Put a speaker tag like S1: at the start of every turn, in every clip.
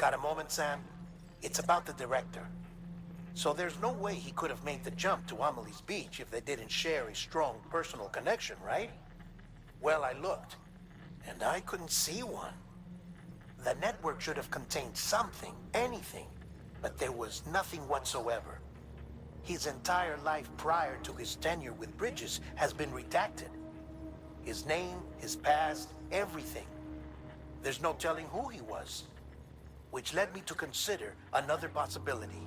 S1: Got a moment, Sam? It's about the director. So there's no way he could have made the jump to Amelie's Beach if they didn't share a strong personal connection, right? Well, I looked, and I couldn't see one. The network should have contained something, anything, but there was nothing whatsoever. His entire life prior to his tenure with Bridges has been redacted. His name, his past, everything. There's no telling who he was. Which led me to consider another possibility.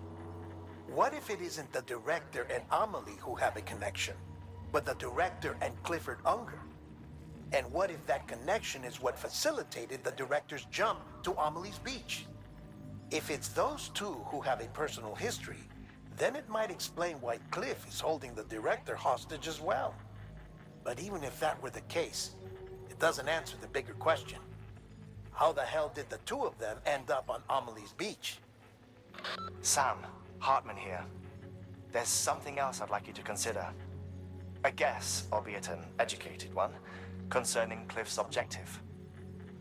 S1: What if it isn't the director and Amelie who have a connection, but the director and Clifford Unger? And what if that connection is what facilitated the director's jump to Amelie's Beach? If it's those two who have a personal history, then it might explain why Cliff is holding the director hostage as well. But even if that were the case, it doesn't answer the bigger question. How the hell did the two of them end up on Amelie's Beach?
S2: Sam, Hartman here. There's something else I'd like you to consider. A guess, albeit an educated one, concerning Cliff's objective.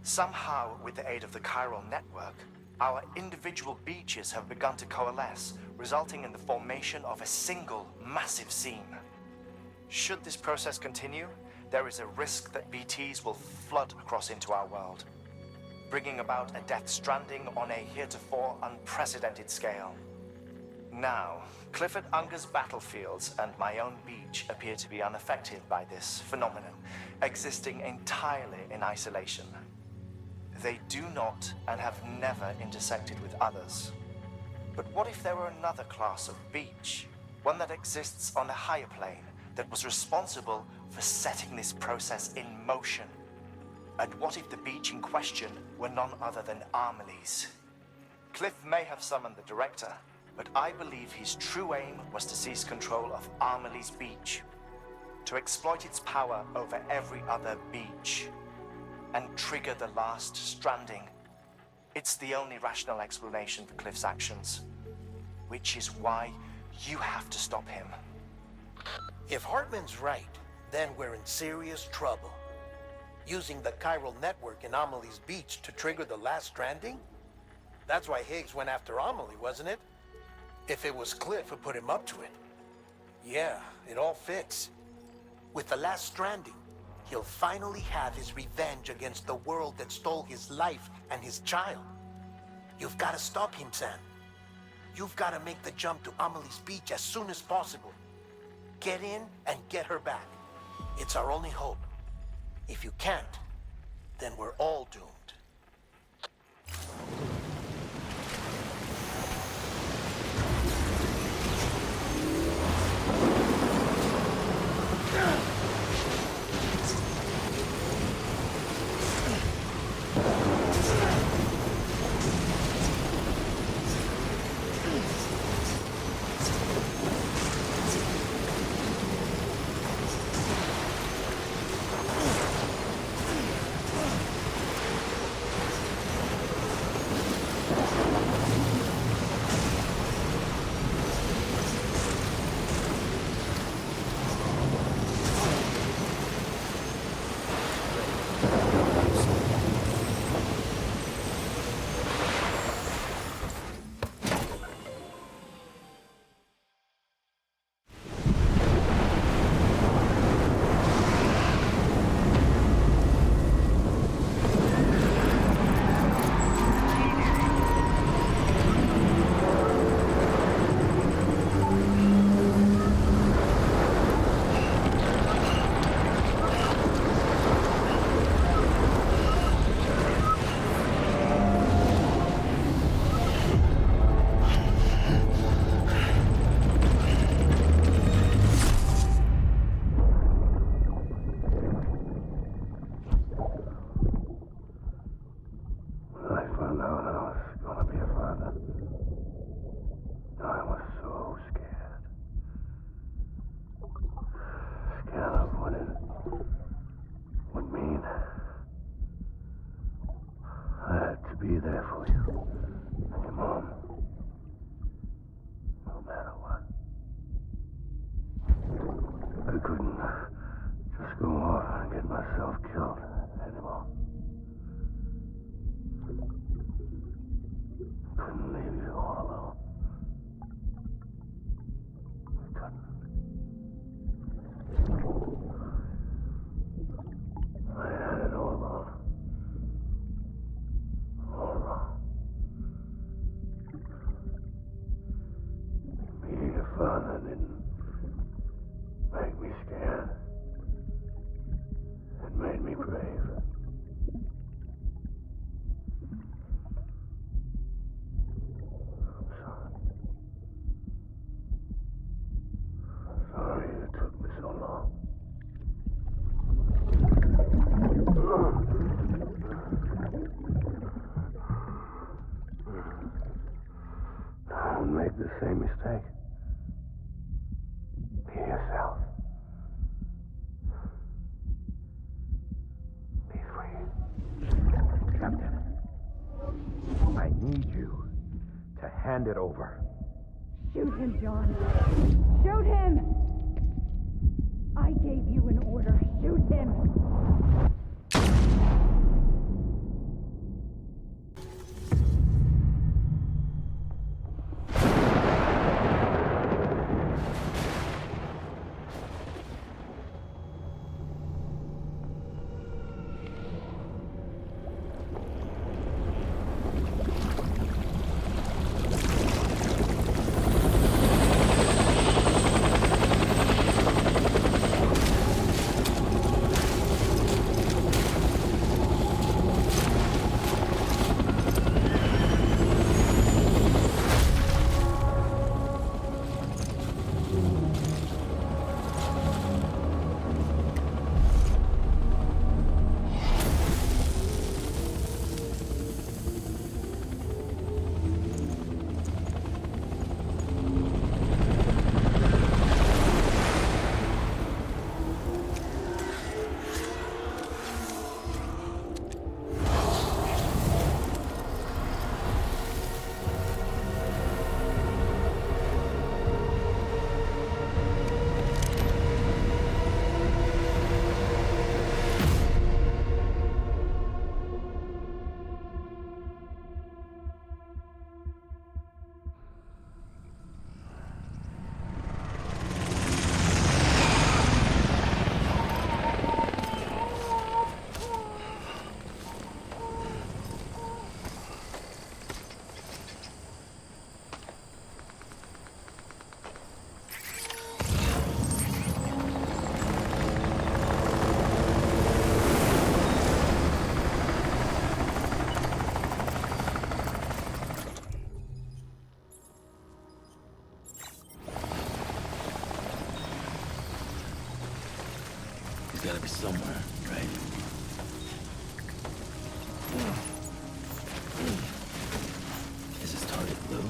S2: Somehow, with the aid of the chiral network, our individual beaches have begun to coalesce, resulting in the formation of a single massive seam. Should this process continue, there is a risk that BTs will flood across into our world, bringing about a death stranding on a heretofore unprecedented scale. Now, Clifford Unger's battlefields and my own beach appear to be unaffected by this phenomenon, existing entirely in isolation. They do not and have never intersected with others. But what if there were another class of beach, one that exists on a higher plane, that was responsible for setting this process in motion? And what if the beach in question were none other than Amelie's? Cliff may have summoned the director, but I believe his true aim was to seize control of Amelie's Beach, to exploit its power over every other beach, and trigger the last stranding. It's the only rational explanation for Cliff's actions, which is why you have to stop him.
S1: If Hartman's right, then we're in serious trouble. Using the chiral network in Amelie's Beach to trigger the last stranding? That's why Higgs went after Amelie, wasn't it? If it was Cliff who put him up to it. Yeah, it all fits. With the last stranding, he'll finally have his revenge against the world that stole his life and his child. You've got to stop him, Sam. You've got to make the jump to Amelie's Beach as soon as possible. Get in and get her back. It's our only hope. If you can't, then we're all doomed.
S3: Be there for you and your mom, no matter what. I couldn't just go off and get myself killed anymore. need you to hand it over.
S4: Shoot him, John. Shoot him! I gave you an order. Shoot him!
S5: He's gotta be somewhere, right? Is his target blue?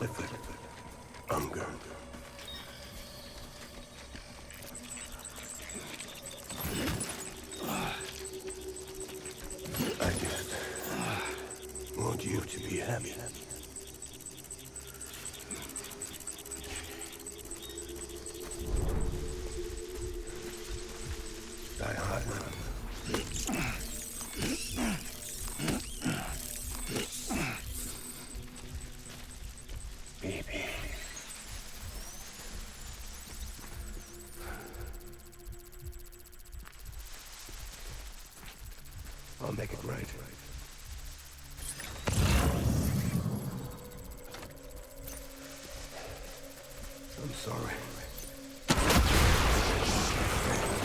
S3: Clifford. Unger. I just want you to be happy. Die hard, man. Baby. I'll make it right. I'm sorry.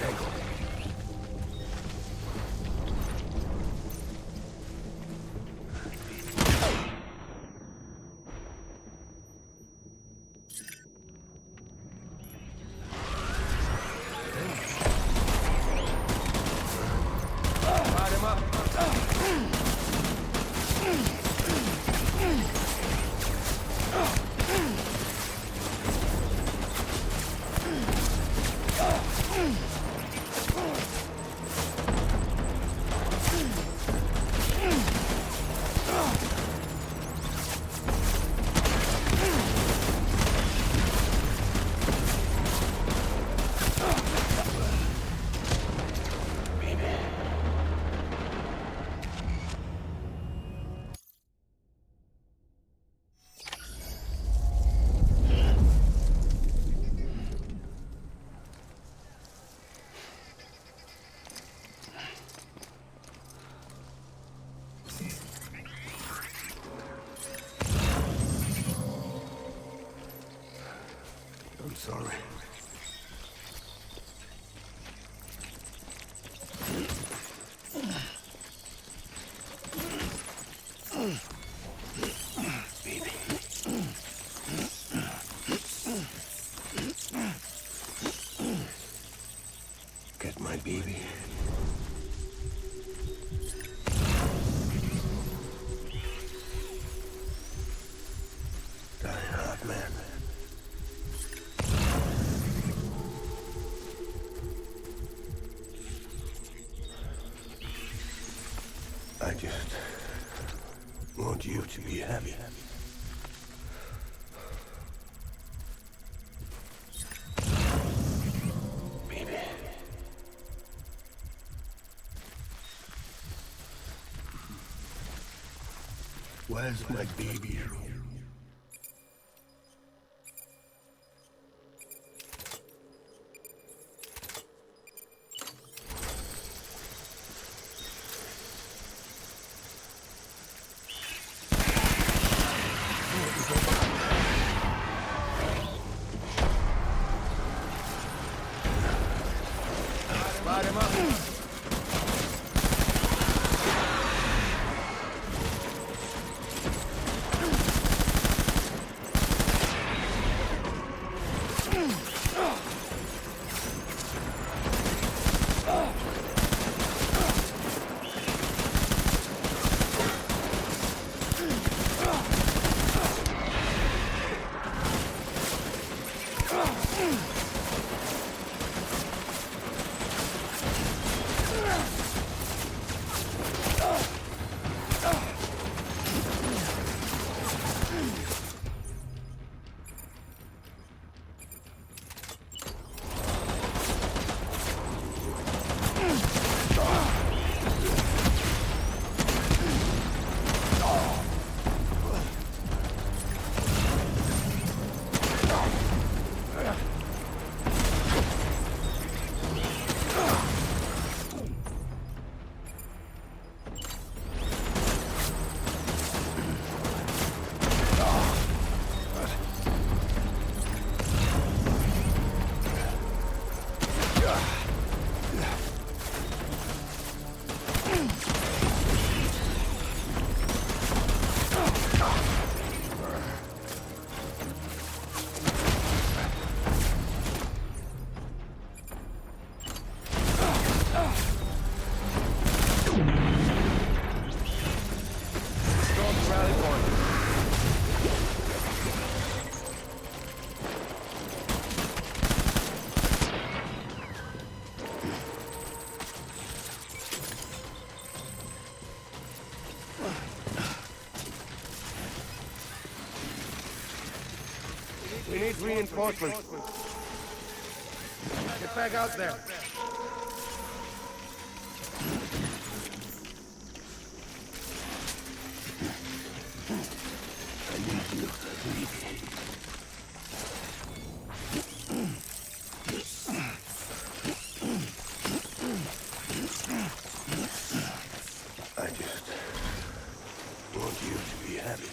S3: Ankle. I'm sorry. Baby. Get my baby. Die hard, man. I just want you to be happy. Baby. Where's my baby?
S6: Light him up. We need reinforcements. Get back out there.
S3: I need you, baby. I just want you to be happy.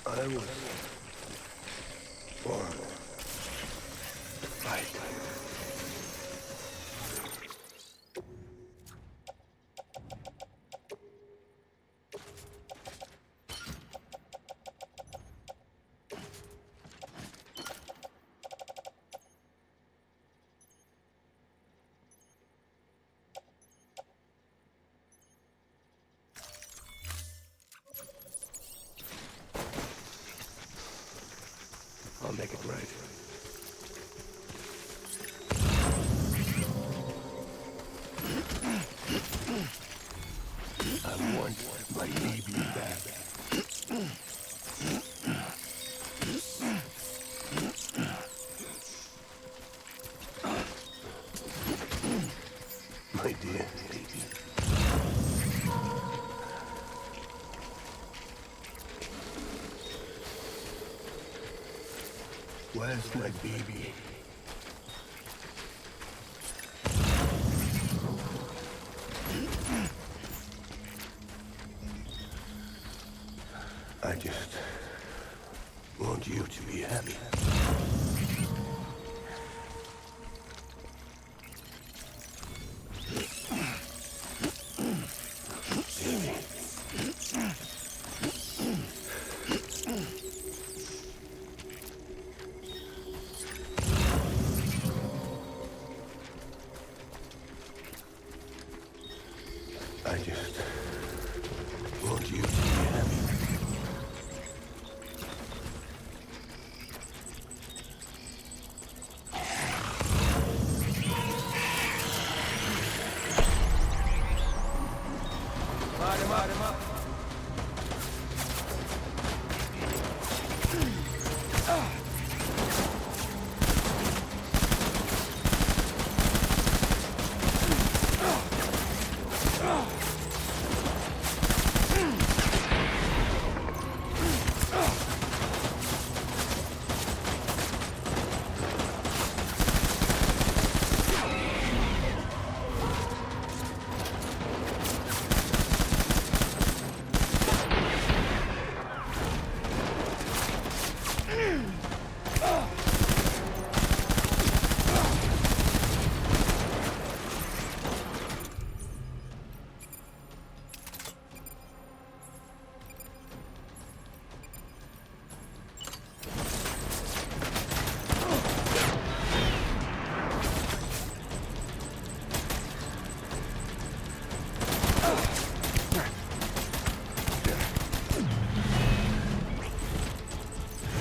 S3: I was born to fight. I'll make it right. I want my baby back. My dear baby. Where's my baby? I just want you to be happy. I just want you to be happy.
S6: Light him up.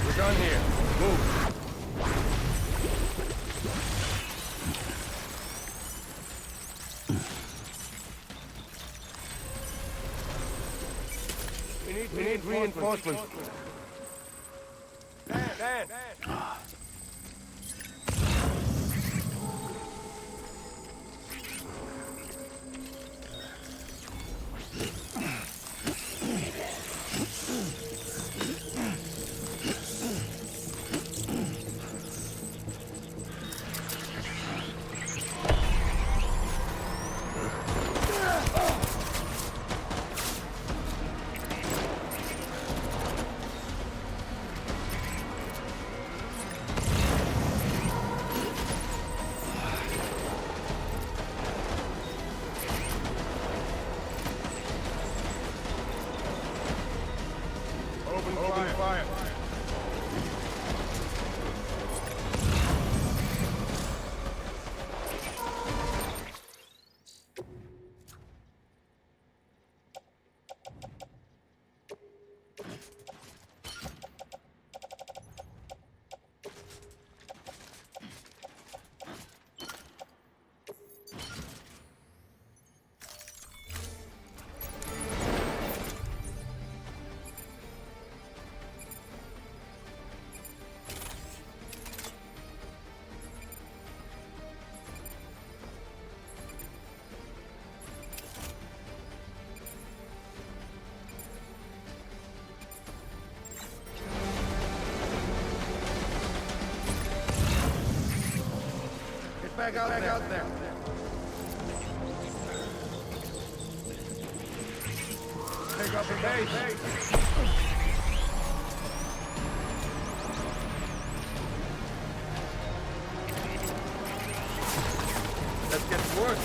S6: We're done here. Move. We need reinforcements. Dan. back out there. Take up the base. Let's get to work.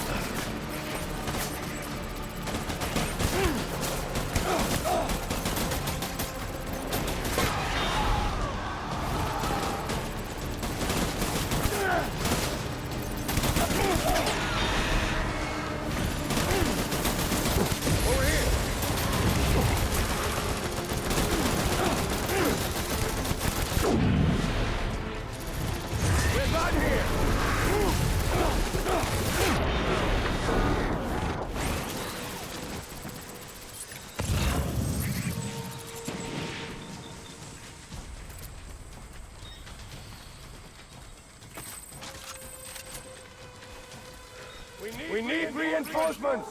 S6: We need reinforcements!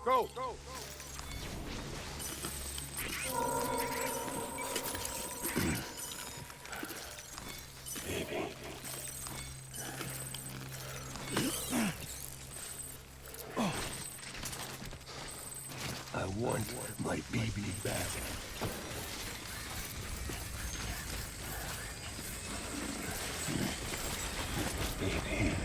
S6: Go!
S3: Baby. I want my baby back. Baby.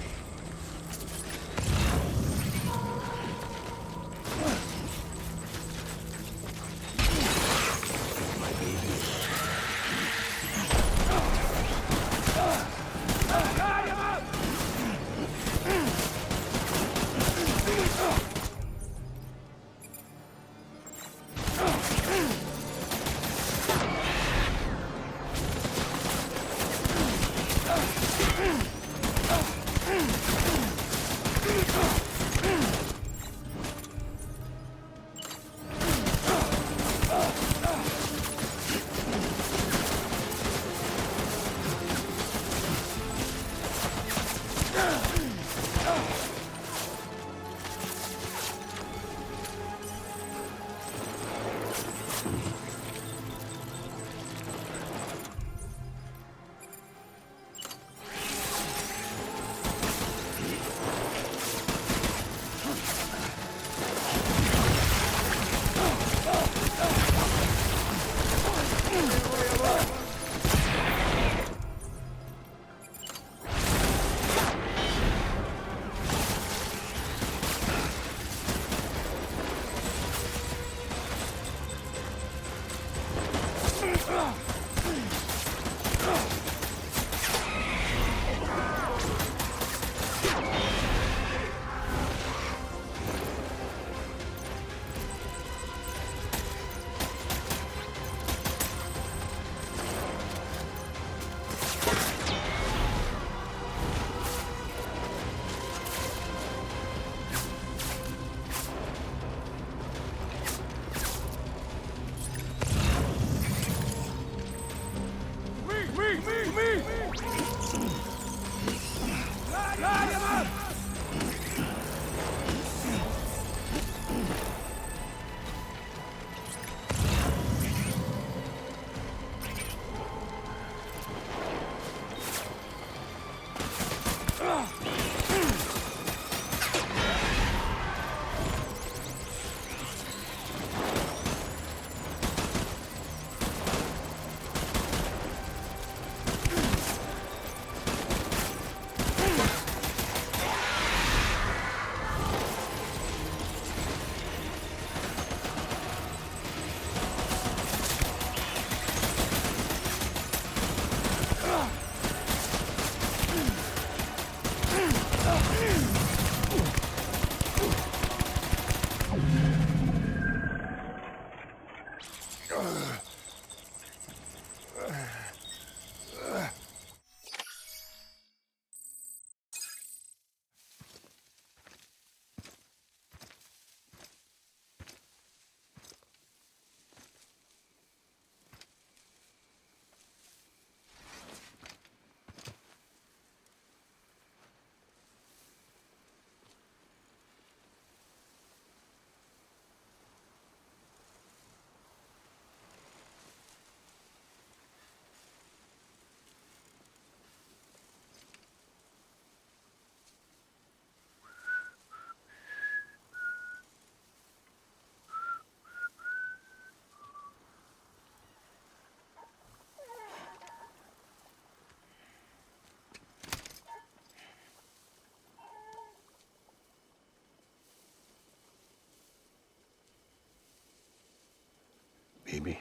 S3: baby.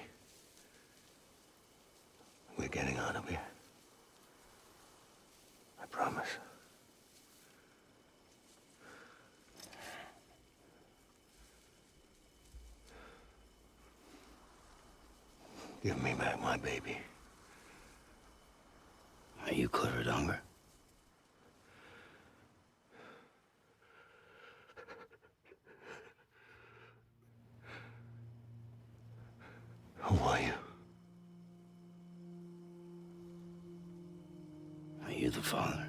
S3: We're getting out of here. I promise. Give me back my baby.
S5: Are you clear of hunger?
S3: Who are you?
S5: Are you the father?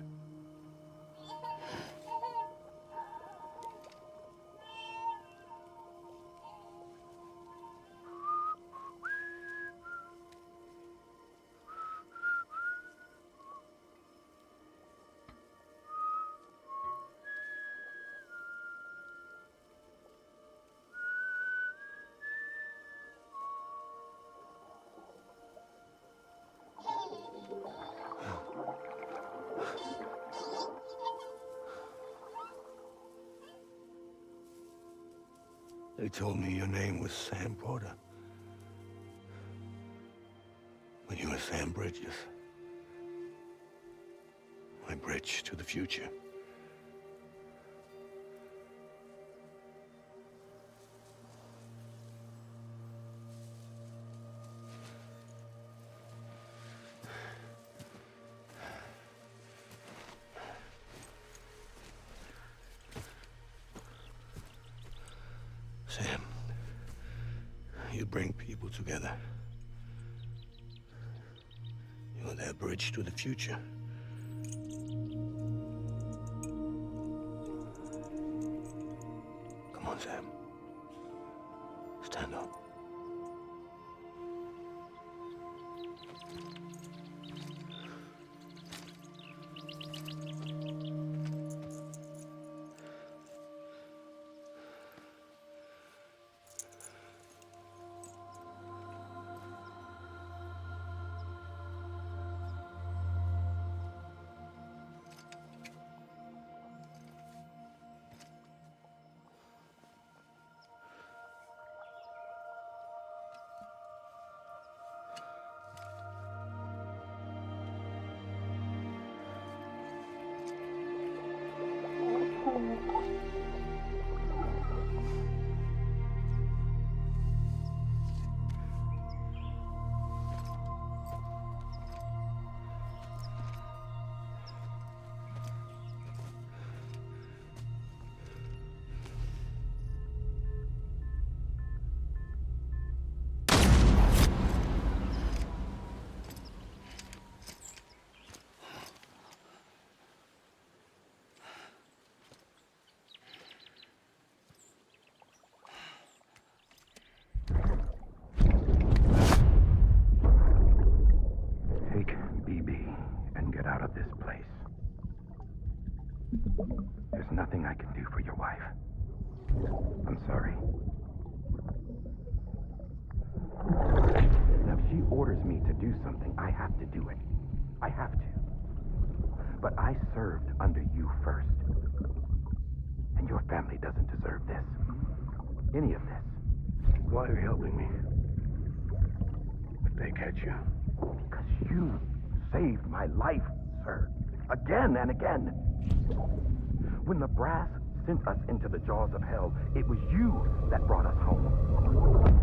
S3: They told me your name was Sam Porter. But you were Sam Bridges. My bridge to the future. Sam, you bring people together. You're their bridge to the future. Come on, Sam. Stand up.
S7: Take BB and get out of this place. There's nothing I can do for your wife. I'm sorry. Now, if she orders me to do something, I have to do it. I have to. But I served under you first. And your family doesn't deserve this. Any of this.
S3: Why are you helping me? If they catch you.
S7: Because you saved my life, sir. Again and again. When the brass sent us into the jaws of hell, it was you that brought us home.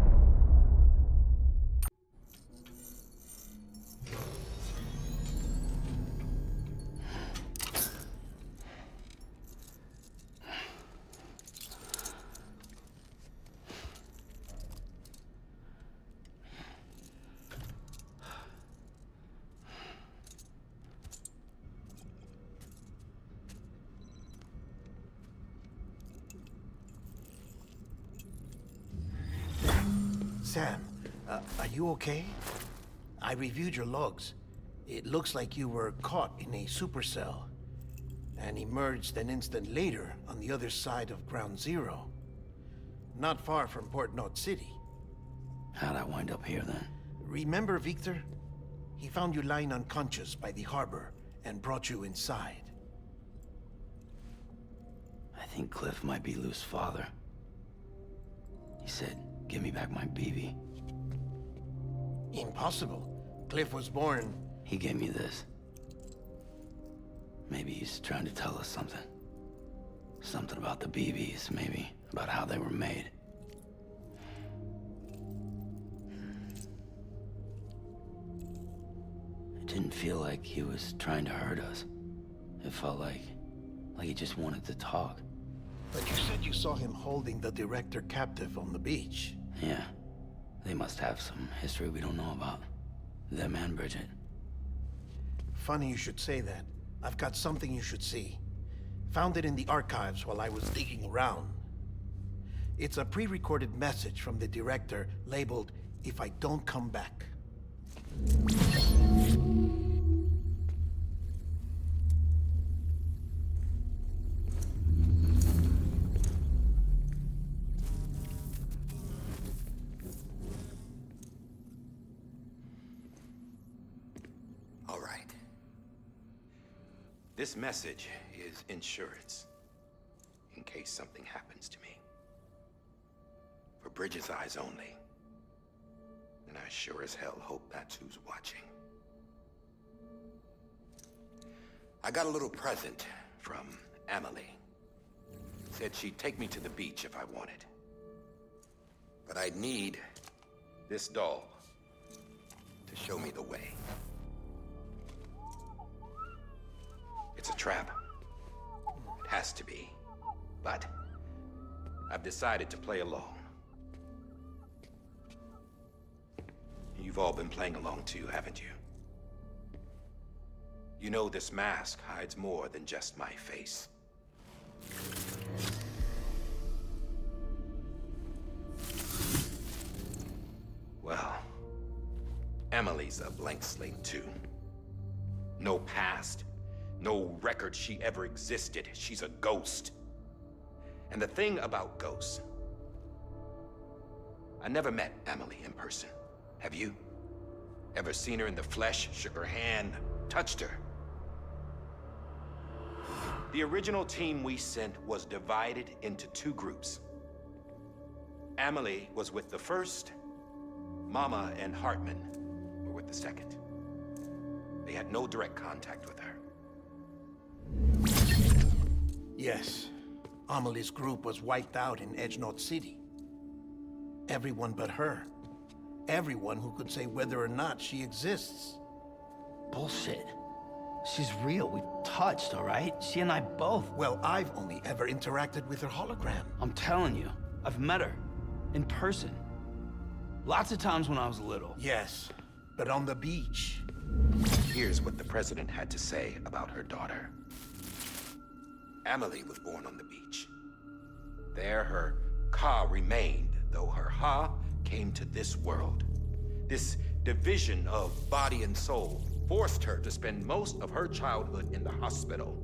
S1: Sam, are you okay? I reviewed your logs. It looks like you were caught in a supercell and emerged an instant later on the other side of Ground Zero. Not far from Port Knot City.
S5: How'd I wind up here then?
S1: Remember Victor? He found you lying unconscious by the harbor and brought you inside.
S5: I think Cliff might be Lou's father. He said, give me back my BB.
S1: Impossible. Cliff was born...
S5: He gave me this. Maybe he's trying to tell us something. Something about the BBs, maybe. About how they were made. It didn't feel like he was trying to hurt us. It felt like he just wanted to talk.
S1: But you said you saw him holding the director captive on the beach.
S5: Yeah. They must have some history we don't know about. Them and Bridget.
S1: Funny you should say that. I've got something you should see. Found it in the archives while I was digging around. It's a pre-recorded message from the director labeled, "If I don't come back."
S3: All right. This message is insurance, in case something happens to me. For Bridget's eyes only. And I sure as hell hope that's who's watching. I got a little present from Emily. Said she'd take me to the beach if I wanted. But I'd need this doll to show me the way. It's a trap. It has to be. But I've decided to play along. You've all been playing along too, haven't you? You know this mask hides more than just my face. Well, Emily's a blank slate too. No past. No record she ever existed. She's a ghost. And the thing about ghosts, I never met Emily in person. Have you? Ever seen her in the flesh, shook her hand, touched her? The original team we sent was divided into two groups. Emily was with the first. Mama and Hartman were with the second. They had no direct contact with her.
S1: Yes. Amelie's group was wiped out in Edgenot City. Everyone but her. Everyone who could say whether or not she exists.
S5: Bullshit. She's real. We've touched, all right? She and I both.
S1: Well, I've only ever interacted with her hologram.
S5: I'm telling you, I've met her. In person. Lots of times when I was little.
S1: Yes, but on the beach.
S3: Here's what the president had to say about her daughter. Emily was born on the beach. There her Ka remained, though her Ha came to this world. This division of body and soul forced her to spend most of her childhood in the hospital.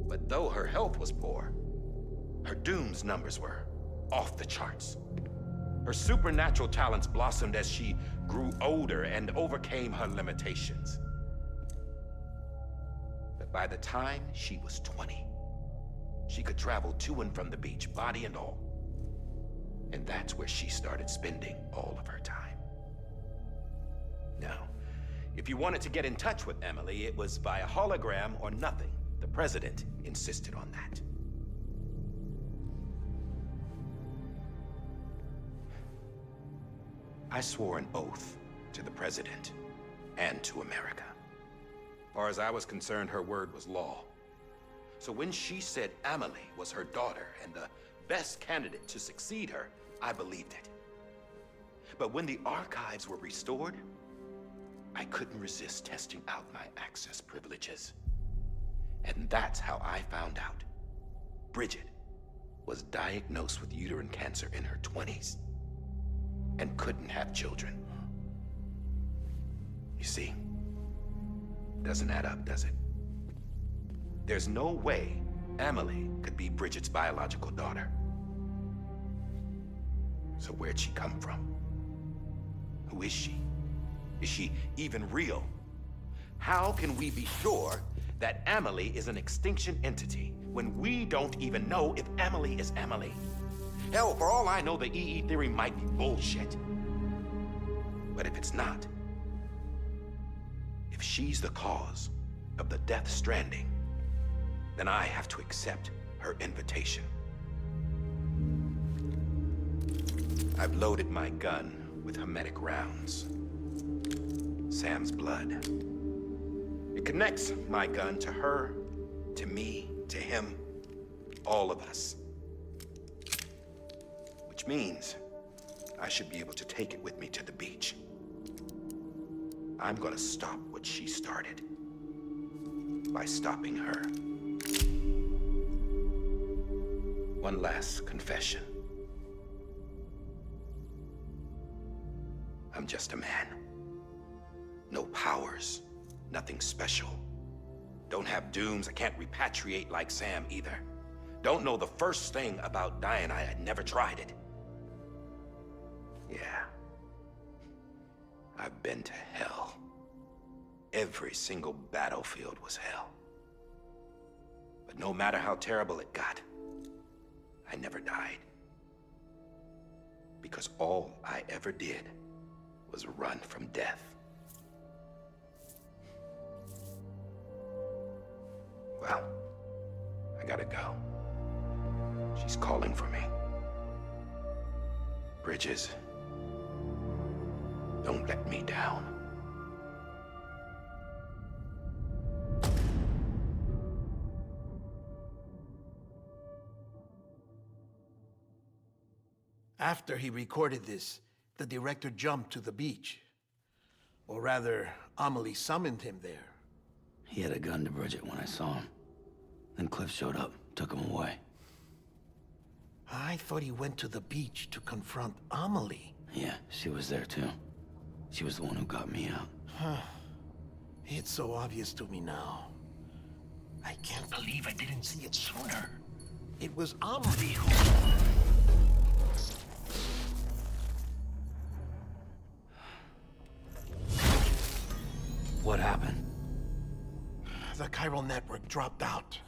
S3: But though her health was poor, her Doom's numbers were off the charts. Her supernatural talents blossomed as she grew older and overcame her limitations. But by the time she was 20, she could travel to and from the beach, body and all. And that's where she started spending all of her time. Now, if you wanted to get in touch with Emily, it was via hologram or nothing. The president insisted on that. I swore an oath to the president and to America. As far as I was concerned, her word was law. So when she said Emily was her daughter and the best candidate to succeed her, I believed it. But when the archives were restored, I couldn't resist testing out my access privileges. And that's how I found out Bridget was diagnosed with uterine cancer in her 20s and couldn't have children. You see, doesn't add up, does it? There's no way Emily could be Bridget's biological daughter. So where'd she come from? Who is she? Is she even real? How can we be sure that Emily is an extinction entity when we don't even know if Emily is Emily? Hell, for all I know, the EE theory might be bullshit. But if it's not, If she's the cause of the Death Stranding, then I have to accept her invitation. I've loaded my gun with hermetic rounds. Sam's blood. It connects my gun to her, to me, to him, all of us. Which means I should be able to take it with me to the beach. I'm gonna stop what she started by stopping her. One last confession. I'm just a man. No powers, nothing special. Don't have dooms, I can't repatriate like Sam either. Don't know the first thing about dying, I had never tried it. Yeah. I've been to hell. Every single battlefield was hell. But no matter how terrible it got, I never died. Because all I ever did was run from death. Well, I gotta go. She's calling for me. Bridges, don't let me down.
S1: After he recorded this, the director jumped to the beach. Or rather, Amelie summoned him there.
S5: He had a gun to Bridget when I saw him. Then Cliff showed up, took him away.
S1: I thought he went to the beach to confront Amelie.
S5: Yeah, she was there too. She was the one who got me out.
S1: It's so obvious to me now. I can't believe I didn't see it sooner. It was Amelie who...
S5: What happened?
S1: The chiral network dropped out.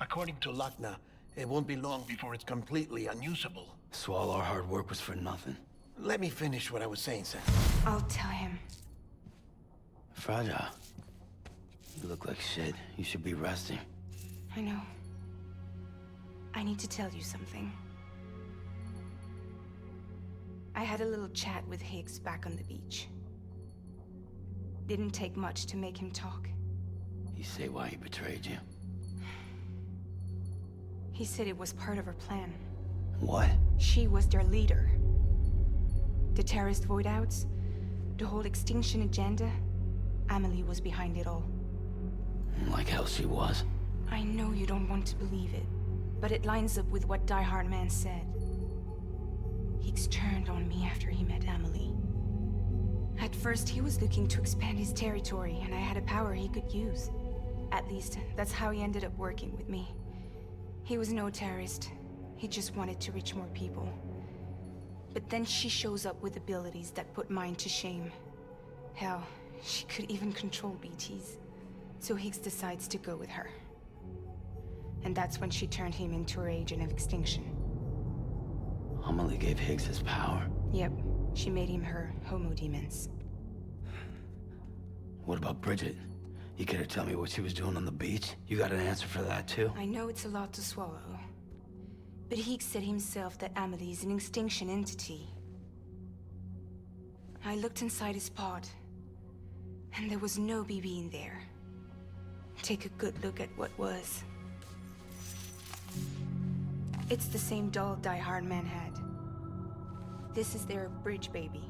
S1: According to Lakna, it won't be long before it's completely unusable.
S5: So all our hard work was for nothing.
S1: Let me finish what I was saying, Sam.
S4: I'll tell him.
S5: Fragile. You look like shit. You should be resting.
S4: I know. I need to tell you something. I had a little chat with Higgs back on the beach. Didn't take much to make him talk.
S5: You say why he betrayed you?
S4: He said it was part of her plan.
S5: What?
S4: She was their leader. The terrorist void-outs, the whole extinction agenda, Amelie was behind it all.
S5: Like hell she was.
S4: I know you don't want to believe it, but it lines up with what Die Hard Man said. Higgs turned on me after he met Amelie. At first, he was looking to expand his territory, and I had a power he could use. At least, that's how he ended up working with me. He was no terrorist. He just wanted to reach more people. But then she shows up with abilities that put mine to shame. Hell, she could even control BTs. So Higgs decides to go with her. And that's when she turned him into her agent of extinction.
S5: Amelie gave Higgs his power.
S4: Yep, she made him her Homo Demens.
S5: What about Bridget? You care to tell me what she was doing on the beach? You got an answer for that too?
S4: I know it's a lot to swallow. But Higgs said himself that Amelie is an extinction entity. I looked inside his pod, and there was no BB in there. Take a good look at what was. It's the same doll Die Hard Man had. This is their bridge baby.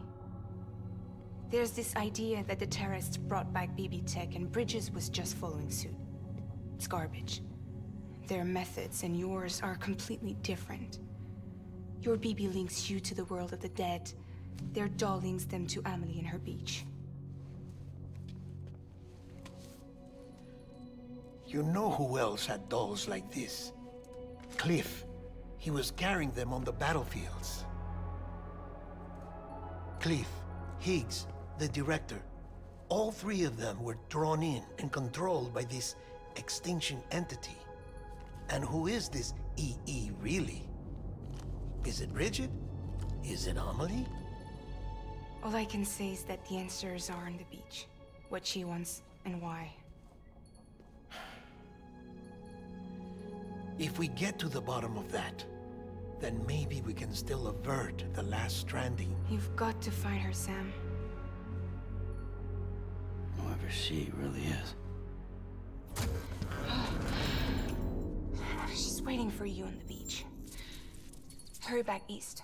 S4: There's this idea that the terrorists brought back BB tech and Bridges was just following suit. It's garbage. Their methods and yours are completely different. Your BB links you to the world of the dead. Their doll links them to Amelie and her beach.
S1: You know who else had dolls like this? Cliff. He was carrying them on the battlefields. Cliff, Higgs, the director. All three of them were drawn in and controlled by this extinction entity. And who is this EE really? Is it Bridget? Is it Amelie?
S4: All I can say is that the answers are on the beach. what she wants and why.
S1: If we get to the bottom of that, then maybe we can still avert the last stranding.
S4: You've got to find her, Sam.
S5: Whoever she really is.
S4: She's waiting for you on the beach. Hurry back east.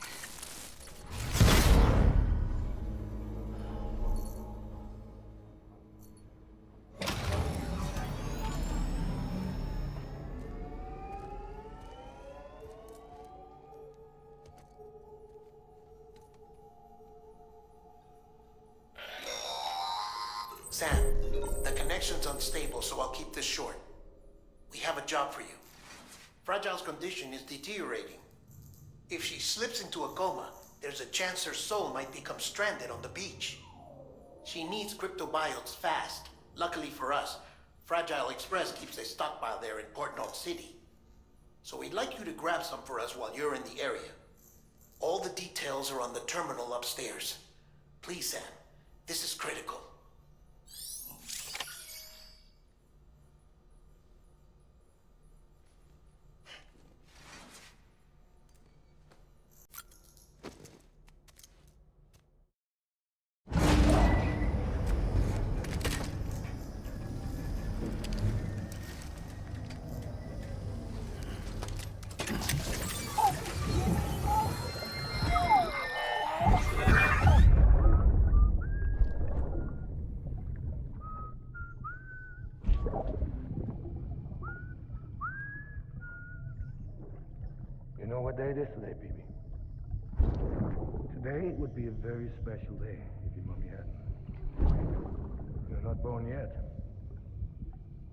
S1: Sam, the connection's unstable, so I'll keep this short. We have a job for you. Fragile's condition is deteriorating. If she slips into a coma, there's a chance her soul might become stranded on the beach. She needs cryptobiotes fast. Luckily for us, Fragile Express keeps a stockpile there in Port North City. So we'd like you to grab some for us while you're in the area. All the details are on the terminal upstairs. Please, Sam, this is critical.
S6: You know what day it is today, BB? Today would be a very special day if your mommy hadn't. You're not born yet.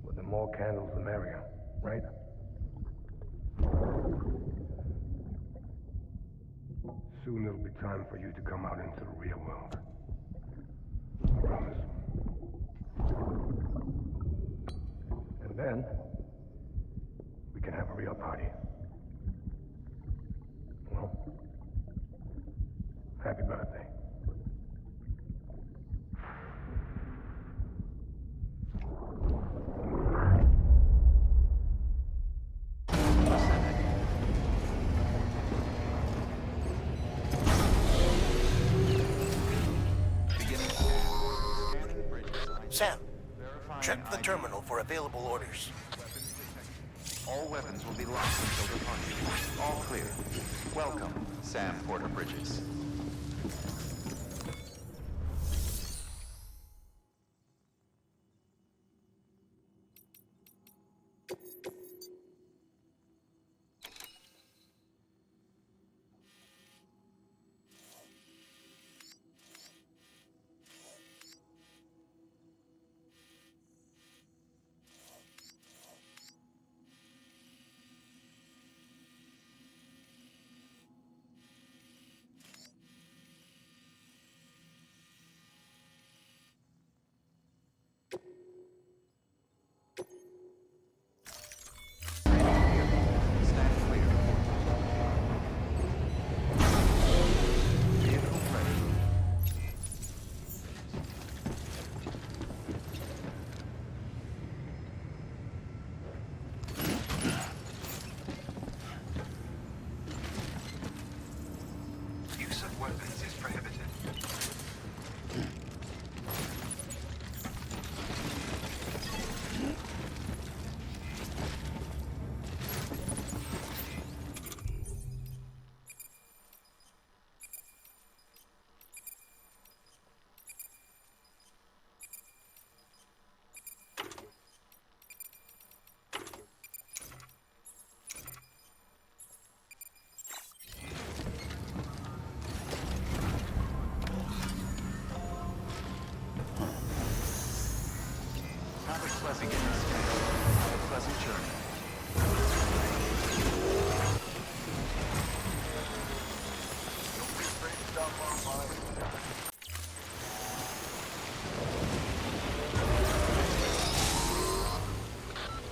S6: But the more candles, the merrier, right? Soon it'll be time for you to come out into the real world. I promise. And then, we can have a real party. Well, happy birthday.
S1: Sam, check the terminal for available orders.
S8: All weapons will be locked until departure. All clear. Welcome, Sam Porter Bridges. Stand clear. Vehicle ready. Use of weapons is prohibited. Have a pleasant Have a pleasant journey.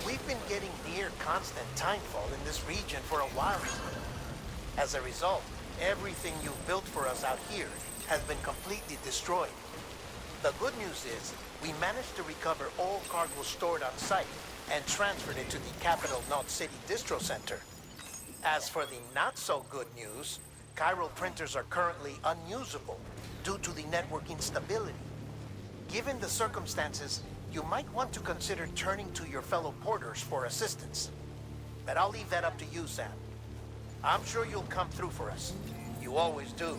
S1: We've been getting near constant timefall in this region for a while now. As a result, everything you've built for us out here has been completely destroyed. The good news is, We managed to recover all cargo stored on site and transferred it to the Capital Knot City Distro Center. As for the not-so-good news, chiral printers are currently unusable due to the network instability. Given the circumstances, you might want to consider turning to your fellow porters for assistance. But I'll leave that up to you, Sam. I'm sure you'll come through for us. You always do.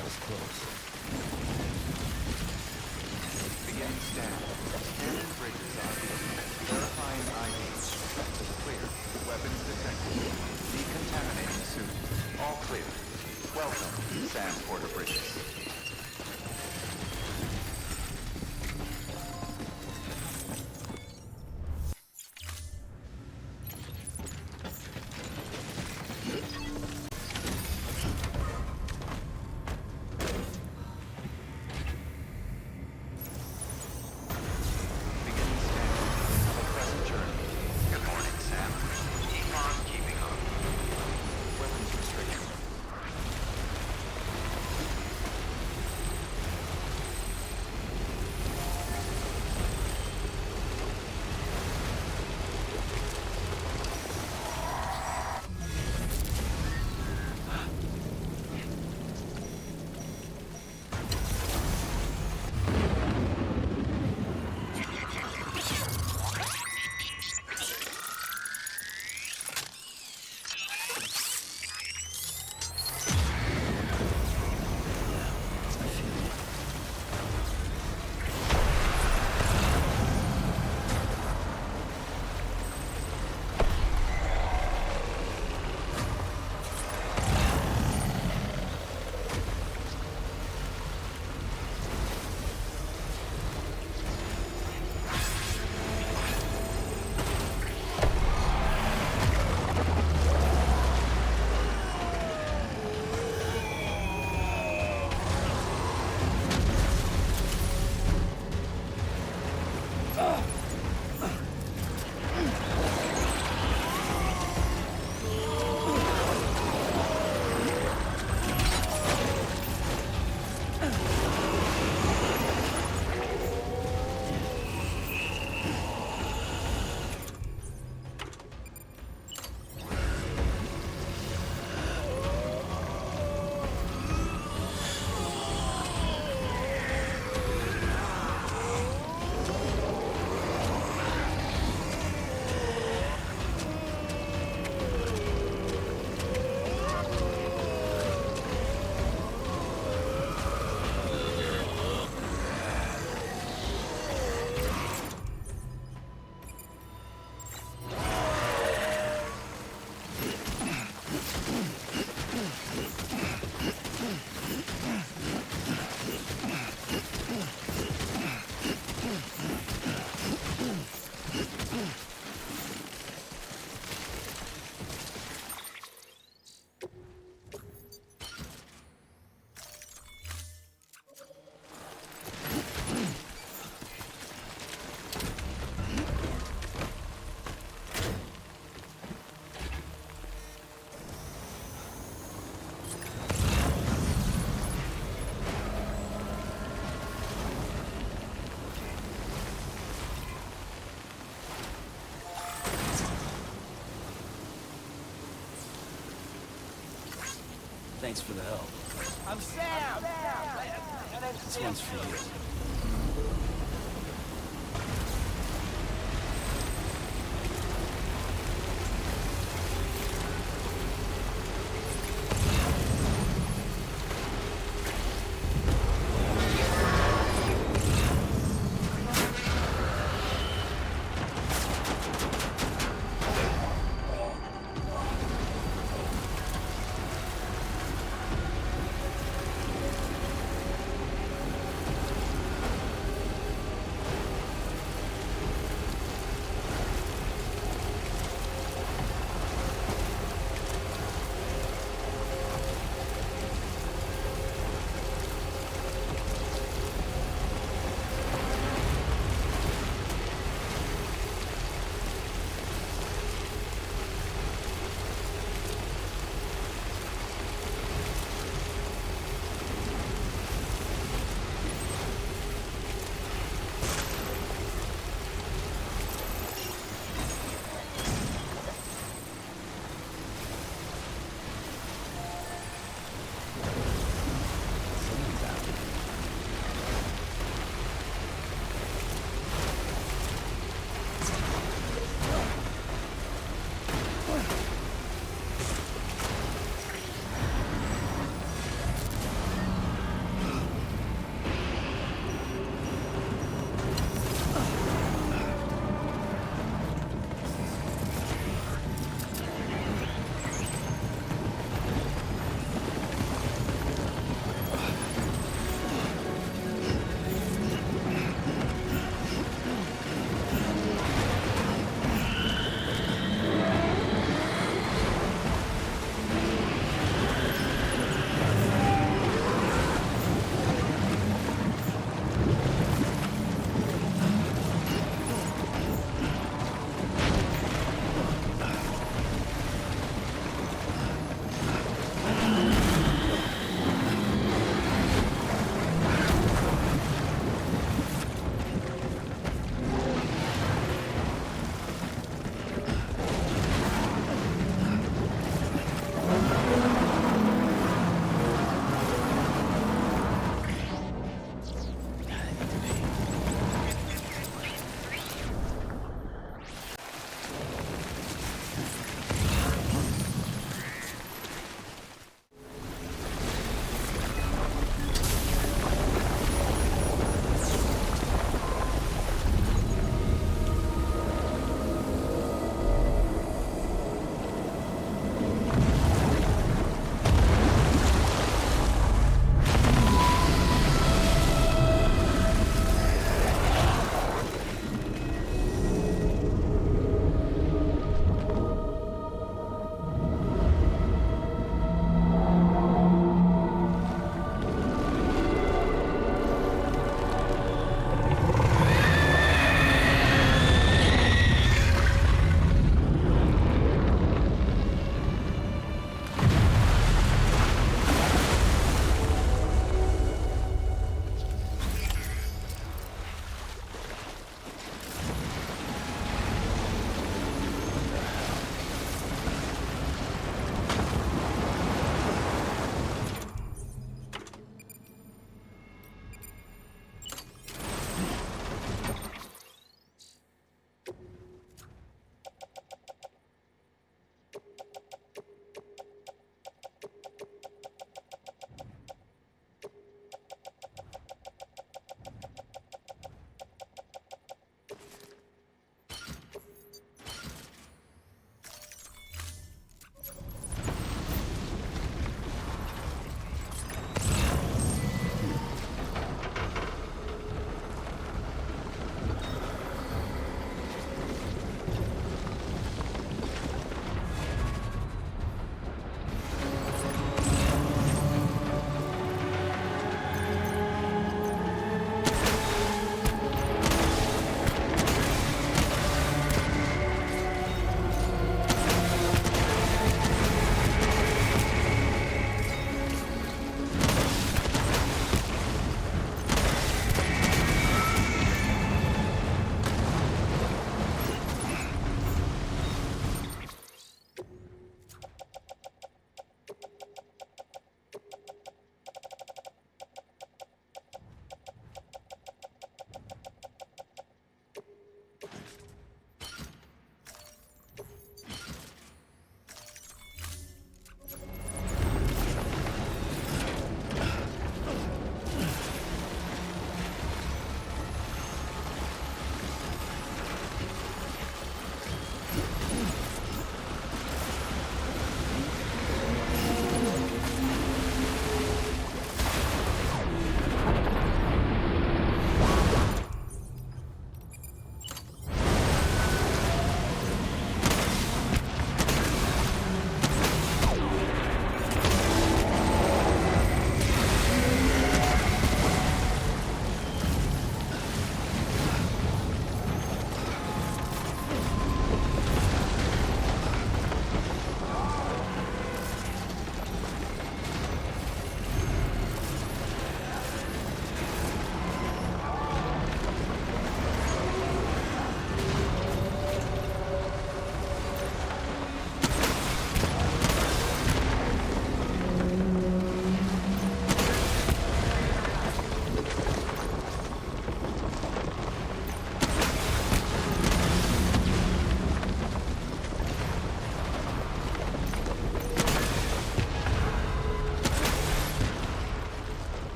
S5: That was close.
S8: Begin scan. Scanning bridges are being verifying IDs. Clear. Weapons detected. Decontaminating suit. All clear. Welcome, Sam Porter Bridges.
S5: Thanks for the help.
S9: I'm Sam!
S5: This one's for you.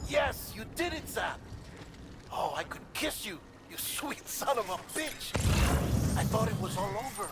S1: Yes, you did it, Sam! Oh, I could kiss you, you sweet son of a bitch! I thought it was all over.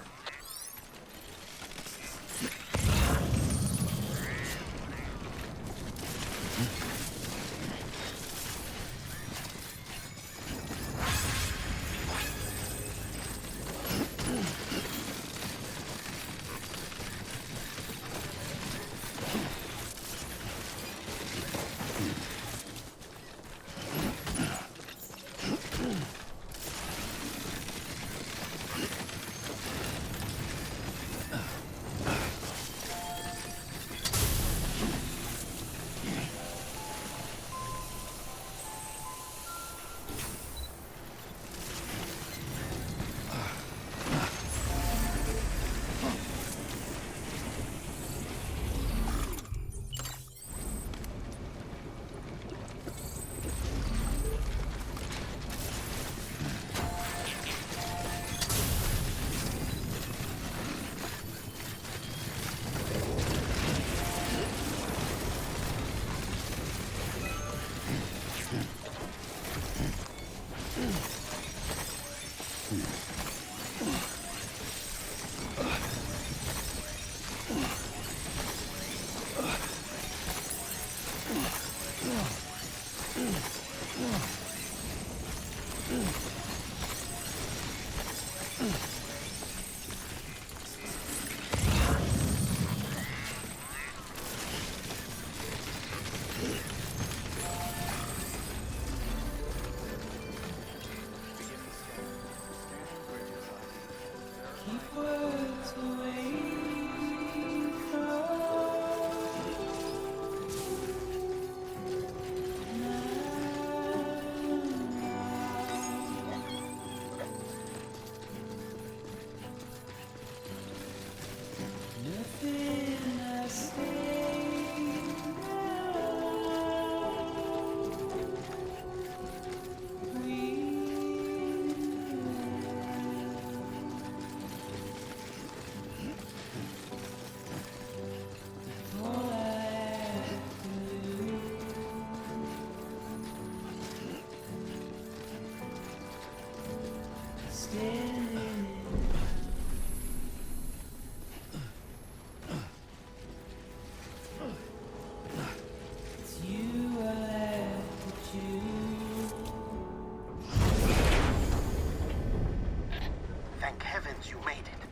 S1: Thank heavens you made it.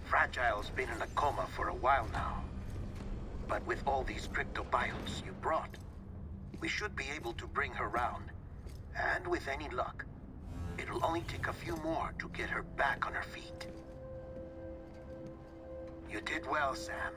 S1: Fragile's been in a coma for a while now. But with all these cryptobiotes you brought, we should be able to bring her round. And with any luck, it'll only take a few more to get her back on her feet. You did well, Sam.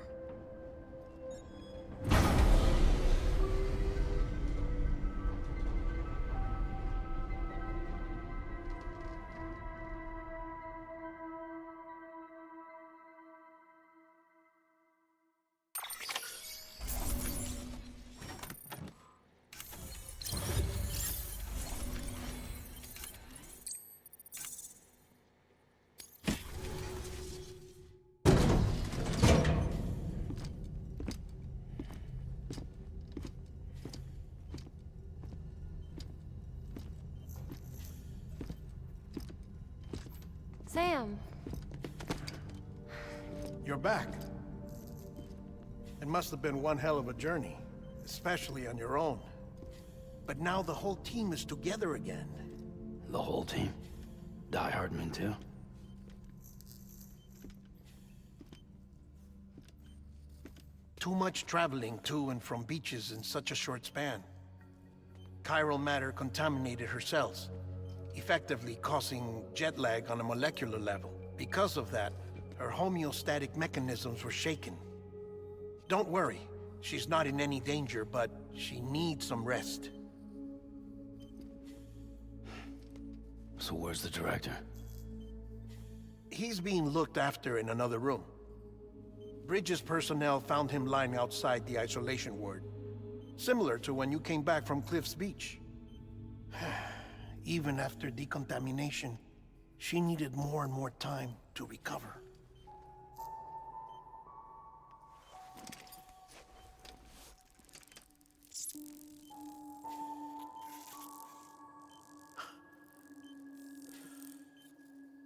S9: Sam.
S1: You're back. It must have been one hell of a journey, especially on your own. But now the whole team is together again.
S5: The whole team? Die Hardman too?
S1: Too much traveling to and from beaches in such a short span. Chiral matter contaminated her cells, effectively causing jet lag on a molecular level. Because of that, her homeostatic mechanisms were shaken. Don't worry, she's not in any danger, but she needs some rest.
S5: So where's the director?
S1: He's being looked after in another room. Bridges personnel found him lying outside the isolation ward. Similar to when you came back from Cliff's Beach. Even after decontamination, she needed more and more time to recover.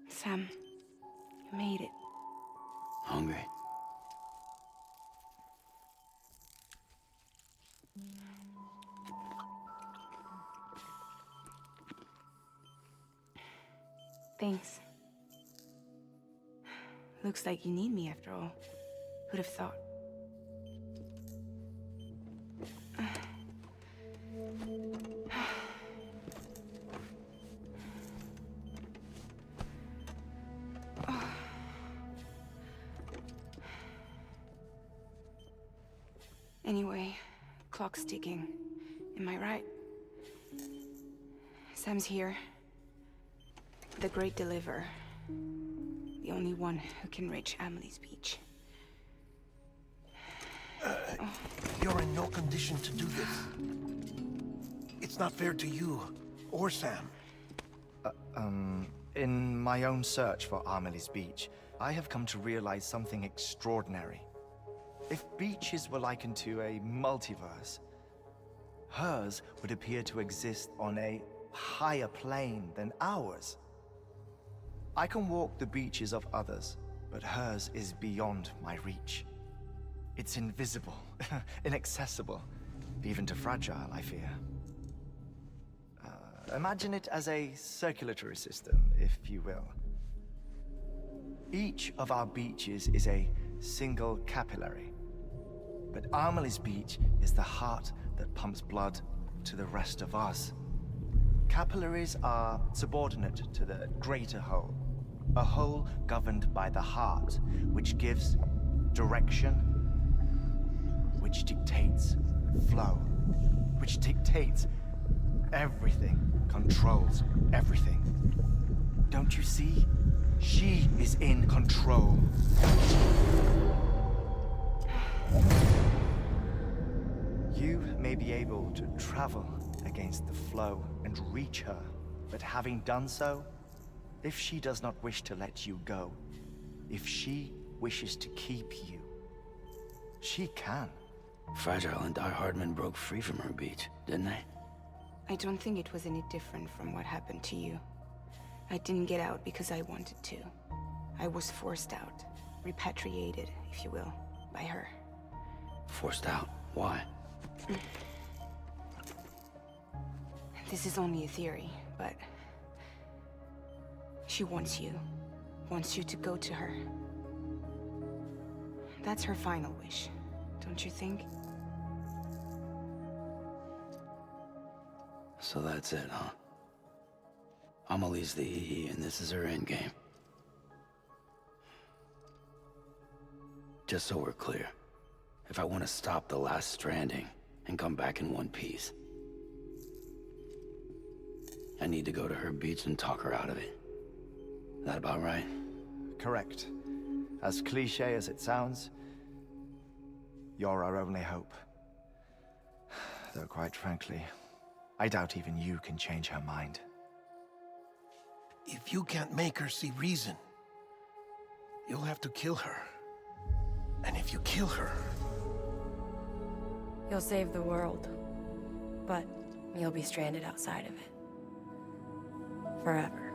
S4: Sam, you made it.
S5: Hungry?
S4: Thanks. Looks like you need me after all. Who'd have thought? Anyway, clock's ticking. Am I right? Sam's here. The Great Deliverer. The only one who can reach Amelie's Beach.
S1: You're in no condition to do this. It's not fair to you, or Sam.
S2: In my own search for Amelie's Beach, I have come to realize something extraordinary. If beaches were likened to a multiverse, hers would appear to exist on a higher plane than ours. I can walk the beaches of others, but hers is beyond my reach. It's invisible, inaccessible, even to fragile, I fear. Imagine it as a circulatory system, if you will. Each of our beaches is a single capillary. But Amelie's Beach is the heart that pumps blood to the rest of us. Capillaries are subordinate to the greater whole. A whole governed by the heart, which gives direction, which dictates flow, which dictates everything, controls everything. Don't you see? She is in control. You may be able to travel against the flow and reach her, but having done so, if she does not wish to let you go, if she wishes to keep you, she can.
S5: Fragile and Die Hardman broke free from her beach, didn't they?
S4: I don't think it was any different from what happened to you. I didn't get out because I wanted to. I was forced out. Repatriated, if you will, by her.
S5: Forced out? Why?
S4: This is only a theory, but... she wants you. Wants you to go to her. That's her final wish, don't you think?
S5: So that's it, huh? Amelie's the EE, and this is her endgame. Just so we're clear, if I want to stop the last Stranding and come back in one piece, I need to go to her beach and talk her out of it. That about right?
S2: Correct. As cliché as it sounds, you're our only hope. Though quite frankly, I doubt even you can change her mind.
S1: If you can't make her see reason, you'll have to kill her. And if you kill her...
S9: You'll save the world, but you'll be stranded outside of it. Forever.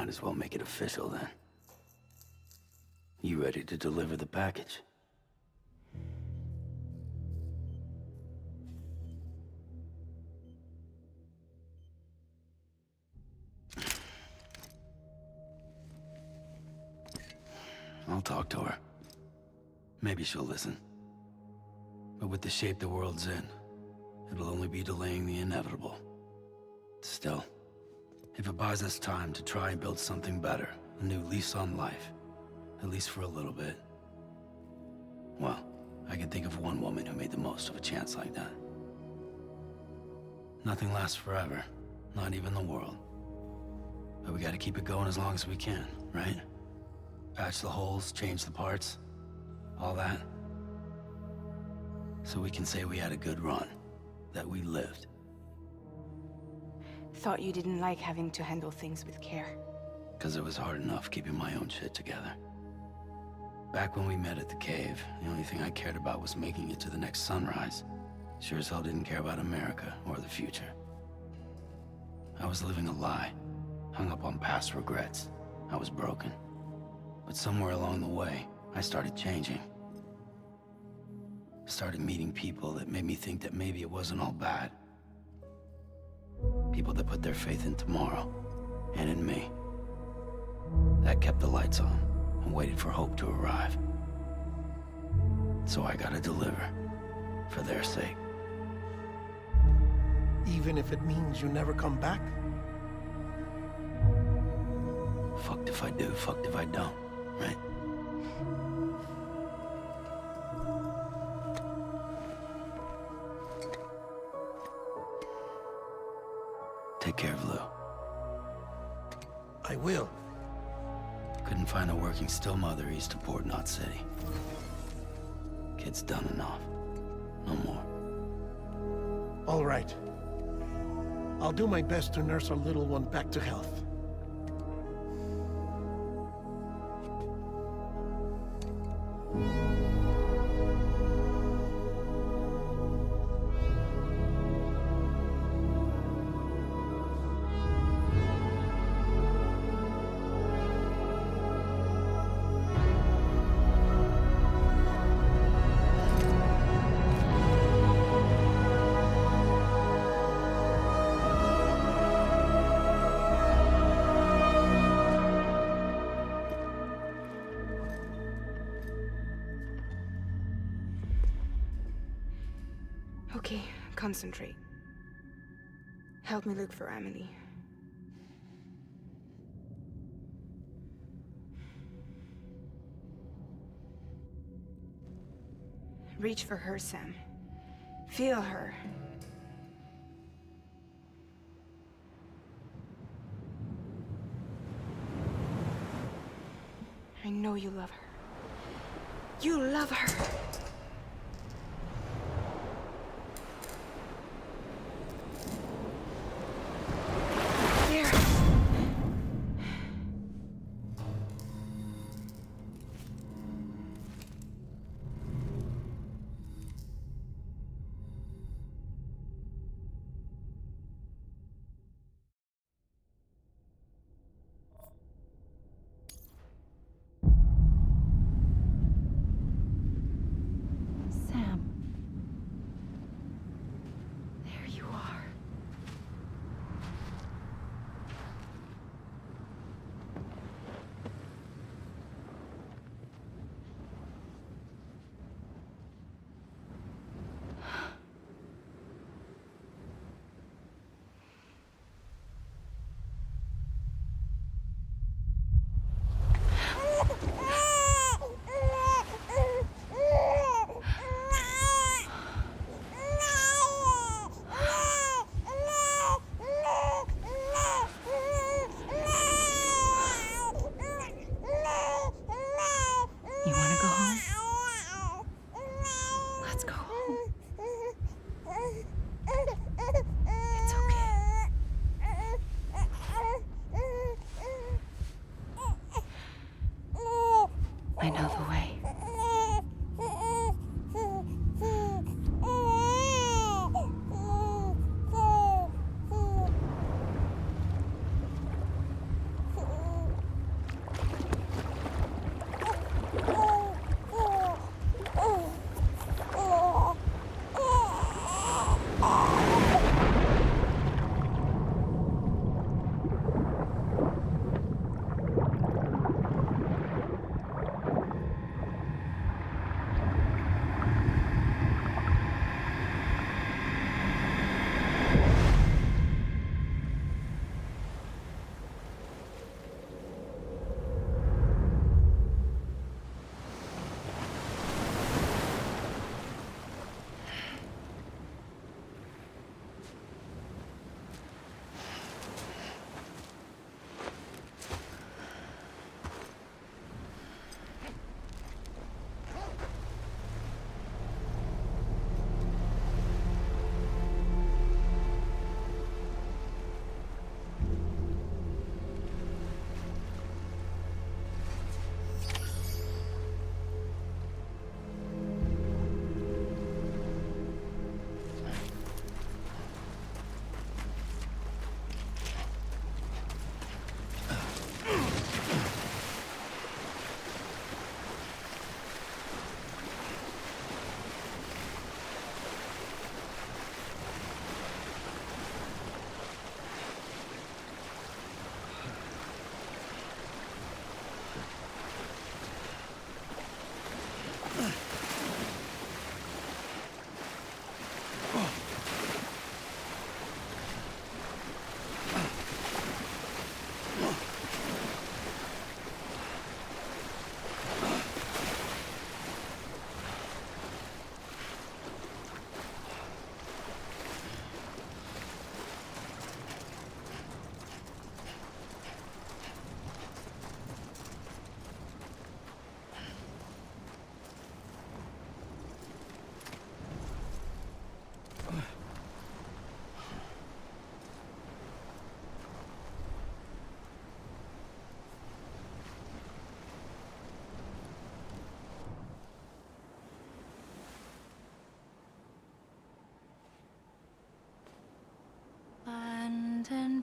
S5: might as well make it official then. You ready to deliver the package? I'll talk to her. Maybe she'll listen. But with the shape the world's in, it'll only be delaying the inevitable. Still, if it buys us time to try and build something better, a new lease on life, at least for a little bit, well, I can think of one woman who made the most of a chance like that. Nothing lasts forever, not even the world. But we gotta keep it going as long as we can, right? Patch the holes, change the parts, all that. So we can say we had a good run, that we lived.
S4: Thought you didn't like having to handle things with care.
S5: 'Cause it was hard enough keeping my own shit together. Back when we met at the cave, the only thing I cared about was making it to the next sunrise. Sure as hell didn't care about America or the future. I was living a lie, hung up on past regrets. I was broken. But somewhere along the way, I started changing. Started meeting people that made me think that maybe it wasn't all bad. People that put their faith in tomorrow, and in me. That kept the lights on, and waited for hope to arrive. So I gotta deliver, for their sake.
S1: Even if it means you never come back?
S5: Fucked if I do, fucked if I don't, right? Take care of Lou.
S1: I will.
S5: Couldn't find a working still mother east of Port Knot City. Kid's done enough. No more.
S1: All right. I'll do my best to nurse our little one back to health.
S4: Okay, concentrate. Help me look for Emily. Reach for her, Sam. Feel her. I know you love her. You love her! There!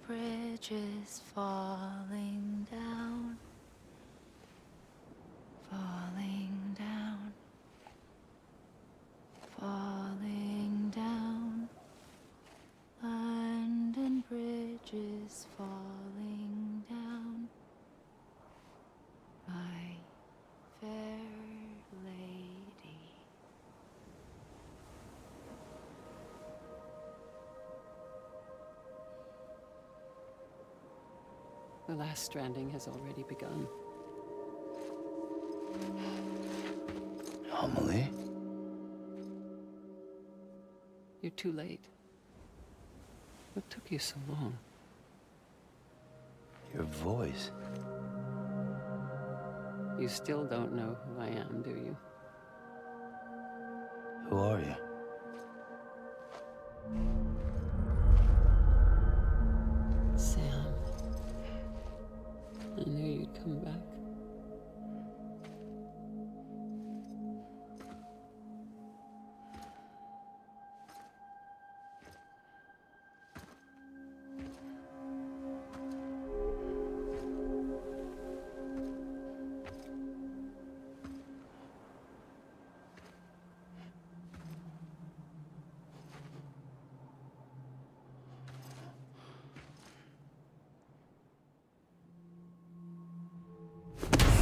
S10: bridges falling down, falling down, falling down. London Bridge is falling down, my fair lady.
S11: The last stranding has already begun.
S5: Amelie?
S11: You're too late. What took you so long?
S5: Your voice.
S11: You still don't know who I am, do you?
S5: Who are you?
S11: Sam. I knew you'd come back.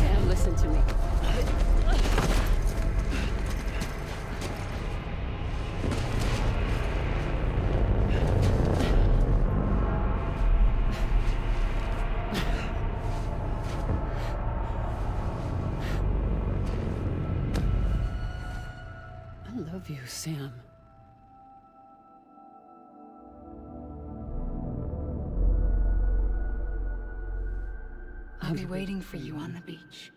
S11: Sam, listen to me. I love you, Sam.
S10: I'll be waiting for you on the beach.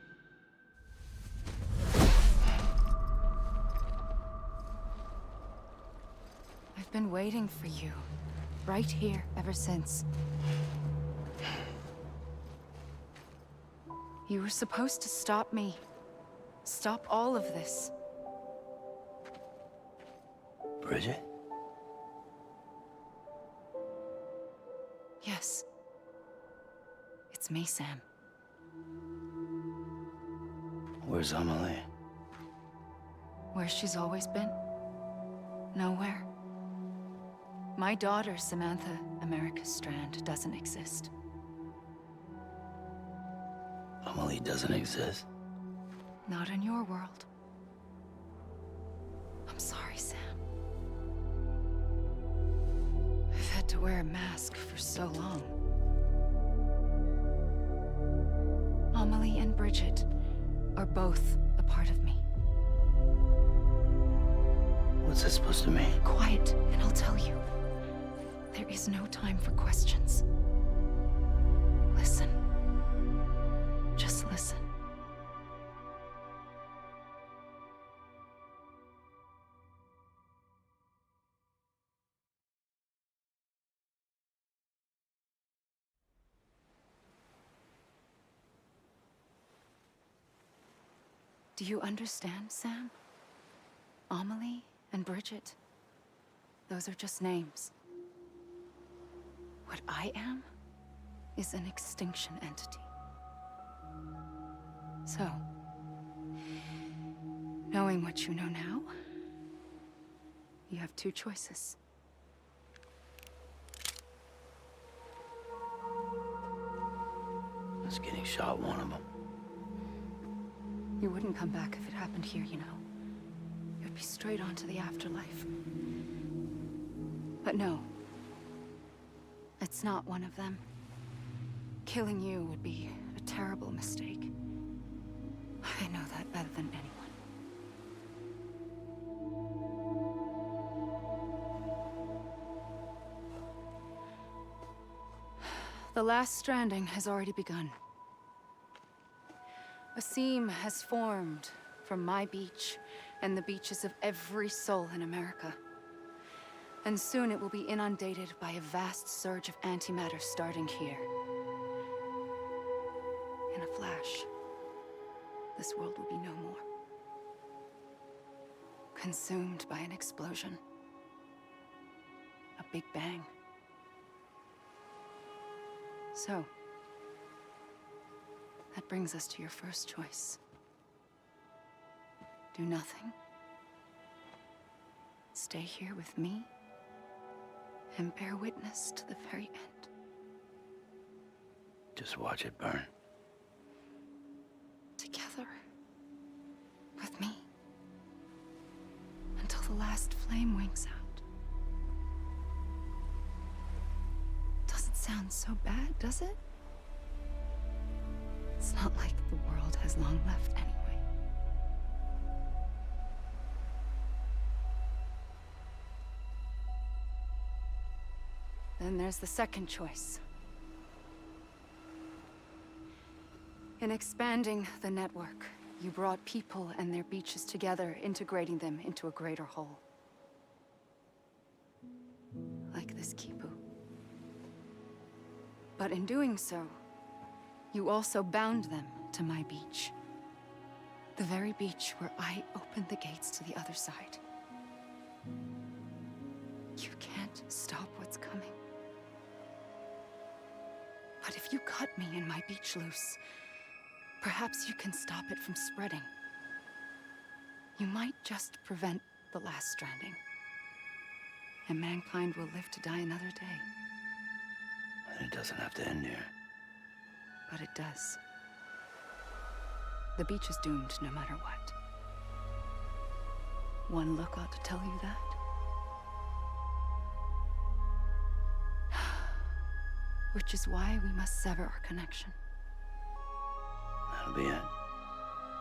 S10: I've been waiting for you, right here, ever since. You were supposed to stop me. Stop all of this.
S5: Bridget?
S10: Yes. It's me, Sam.
S5: Where's Amelie?
S10: Where she's always been. Nowhere. My daughter, Samantha America Strand, doesn't exist.
S5: Amelie doesn't exist?
S10: Not in your world. I'm sorry, Sam. I've had to wear a mask for so long. Amelie and Bridget are both a part of me.
S5: What's this supposed to mean?
S10: Quiet, and I'll tell you. There is no time for questions. Listen. Just listen. Do you understand, Sam? Amelie and Bridget, those are just names. What I am is an extinction entity. So, knowing what you know now, you have two choices.
S5: Is getting shot one of them?
S10: You wouldn't come back if it happened here, you know. You'd be straight on to the afterlife. But no. It's not one of them. Killing you would be a terrible mistake. I know that better than anyone. The last stranding has already begun. A seam has formed from my beach and the beaches of every soul in America. And soon it will be inundated by a vast surge of antimatter starting here. In a flash, this world will be no more. Consumed by an explosion. A big bang. So, that brings us to your first choice. Do nothing. Stay here with me and bear witness to the very end.
S5: Just watch it burn.
S10: Together. With me. Until the last flame winks out. Doesn't sound so bad, does it? It's not like the world has long left anyway. Then there's the second choice. In expanding the network, you brought people and their beaches together, integrating them into a greater whole. Like this Kipu. But in doing so, you also bound them to my beach. The very beach where I opened the gates to the other side. You can't stop what's coming. But if you cut me and my beach loose, perhaps you can stop it from spreading. You might just prevent the last stranding. And mankind will live to die another day.
S5: And it doesn't have to end here.
S10: But it does. The beach is doomed no matter what. One look ought to tell you that. Which is why we must sever our connection.
S5: That'll be it.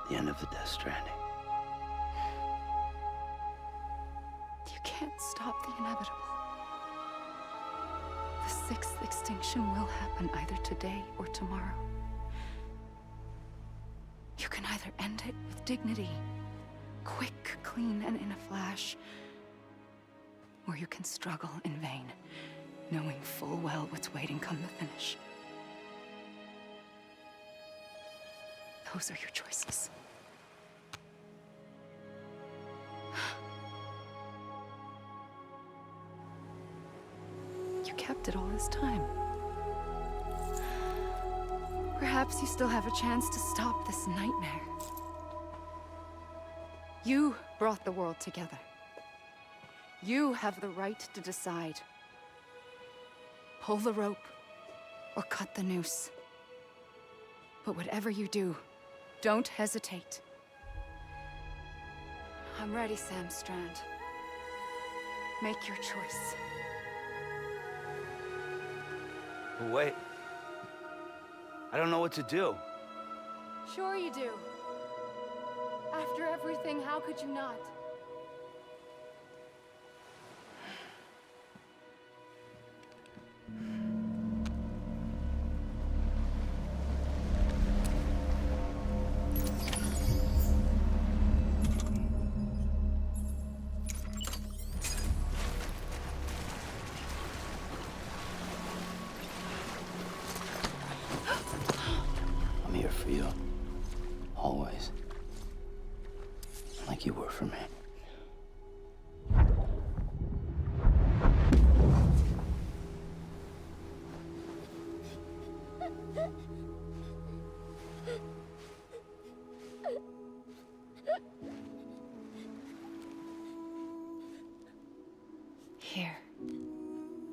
S5: The end of the Death Stranding.
S10: You can't stop the inevitable. The sixth extinction will happen either today or tomorrow. You can either end it with dignity, quick, clean, and in a flash, or you can struggle in vain, knowing full well what's waiting come the finish. Those are your choices. You kept it all this time. Perhaps you still have a chance to stop this nightmare. You brought the world together. You have the right to decide. Pull the rope or cut the noose. But whatever you do, don't hesitate. I'm ready, Sam Strand. Make your choice.
S5: But wait. I don't know what to do.
S10: Sure you do. After everything, how could you not?
S5: I'm here for you. Always. Like you were for me.
S10: Here.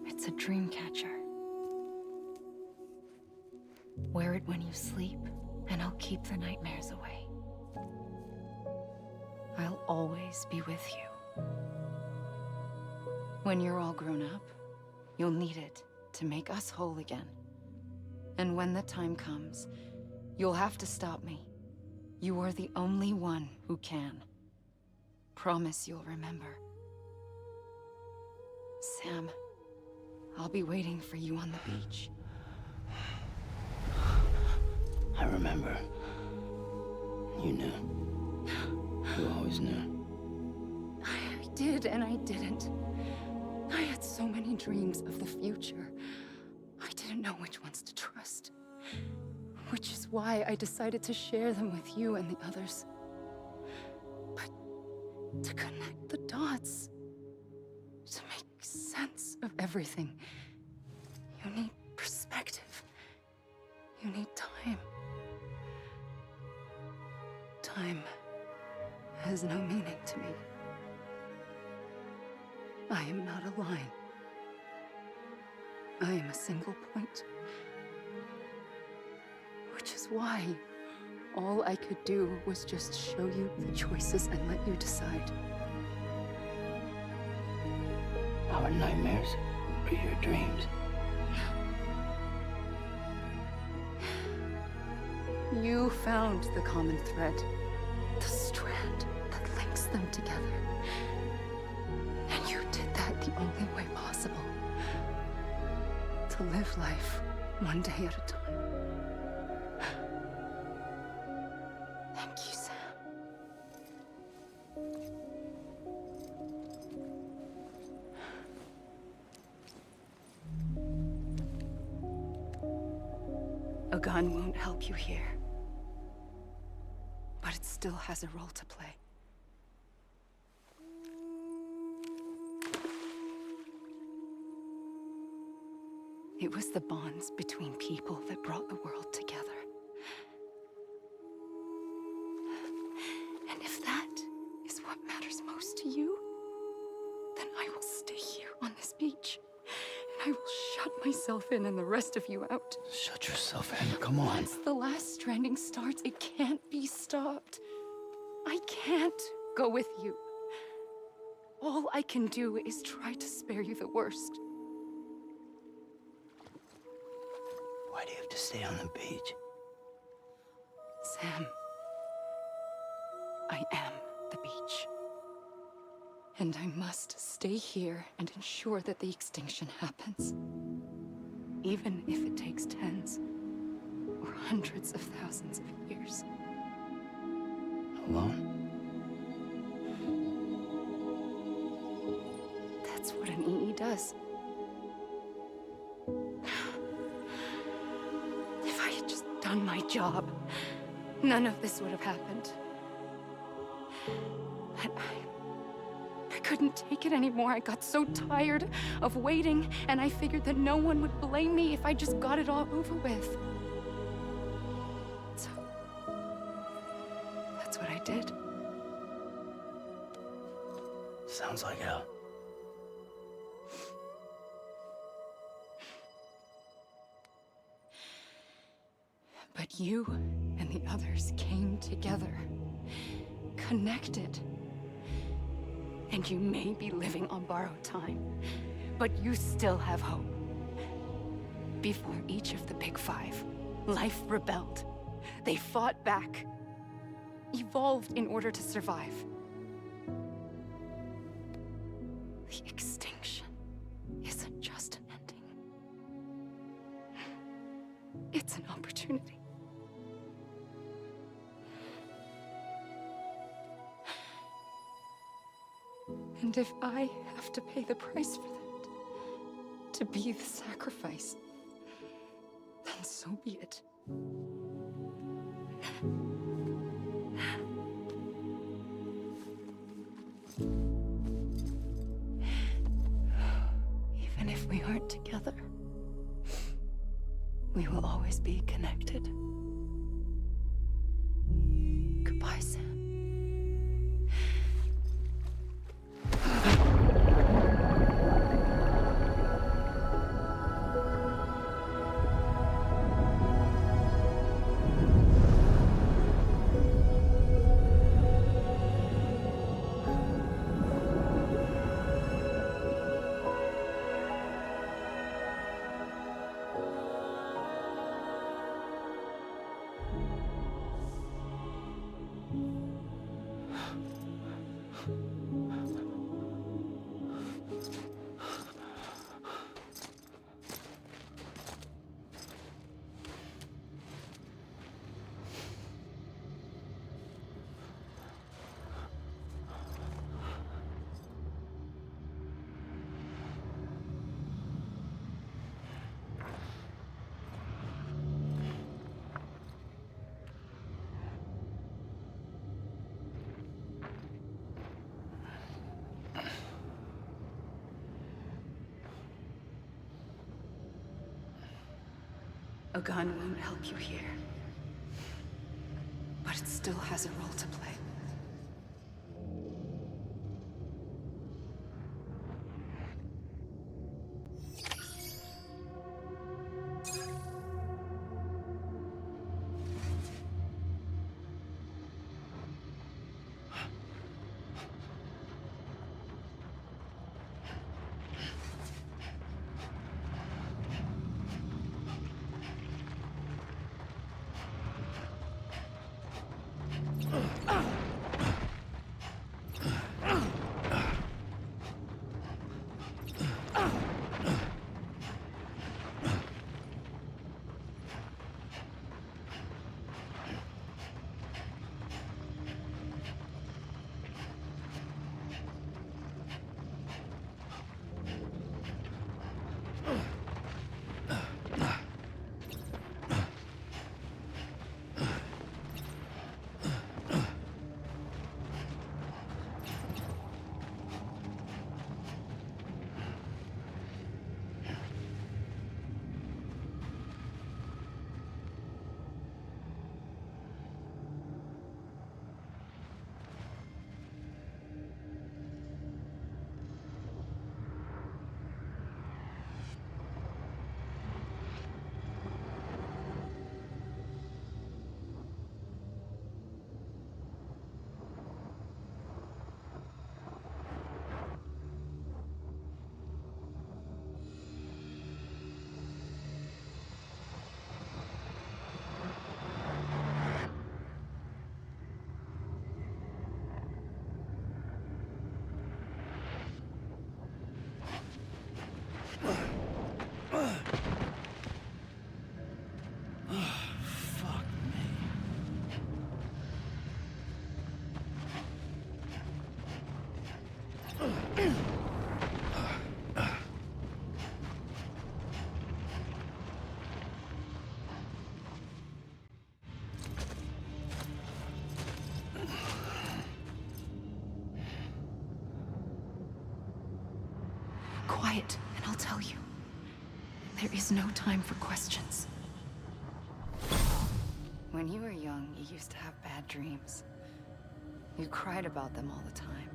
S10: It's a dream catcher. Wear it when you sleep, and I'll keep the nightmares away. I'll always be with you. When you're all grown up, you'll need it to make us whole again. And when the time comes, you'll have to stop me. You are the only one who can. Promise you'll remember. Sam, I'll be waiting for you on the beach.
S5: I remember. You knew. You always knew.
S10: I did and I didn't. I had so many dreams of the future. I didn't know which ones to trust. Which is why I decided to share them with you and the others. But to connect the dots, to make sense of everything, you need perspective You need time. Time has no meaning to me. I am not a line. I am a single point. Which is why all I could do was just show you the choices and let you decide.
S5: Our nightmares are your dreams.
S10: You found the common thread, the strand that links them together. And you did that the only way possible. To live life one day at a time. Thank you, Sam. A gun won't help you here. But it still has a role to play. It was the bonds between people that brought the world together. And if that is what matters most to you, then I will stay here on this beach. And I will shut myself in and the rest of you out.
S5: Shut yourself in, come on.
S10: Once the last stranding starts, it can't be stopped. I can't go with you. All I can do is try to spare you the worst.
S5: Why do you have to stay on the beach?
S10: Sam, I am the beach. And I must stay here and ensure that the extinction happens. Even if it takes tens or hundreds of thousands of years.
S5: Alone?
S10: That's what an EE does. If I had just done my job, none of this would have happened. But I couldn't take it anymore. I got so tired of waiting, and I figured that no one would blame me if I just got it all over with. So, that's what I did.
S5: Sounds like hell.
S10: But you and the others came together, connected. And you may be living on borrowed time, but you still have hope. Before each of the Big Five, life rebelled. They fought back, evolved in order to survive. The extinction isn't just an ending. It's an opportunity. And if I have to pay the price for that, to be the sacrifice, then so be it. Even if we aren't together, we will always be connected. Goodbye, Sam. A gun won't help you here. But it still has a role to play. Quiet, and I'll tell you. There is no time for questions. When you were young, you used to have bad dreams. You cried about them all the time.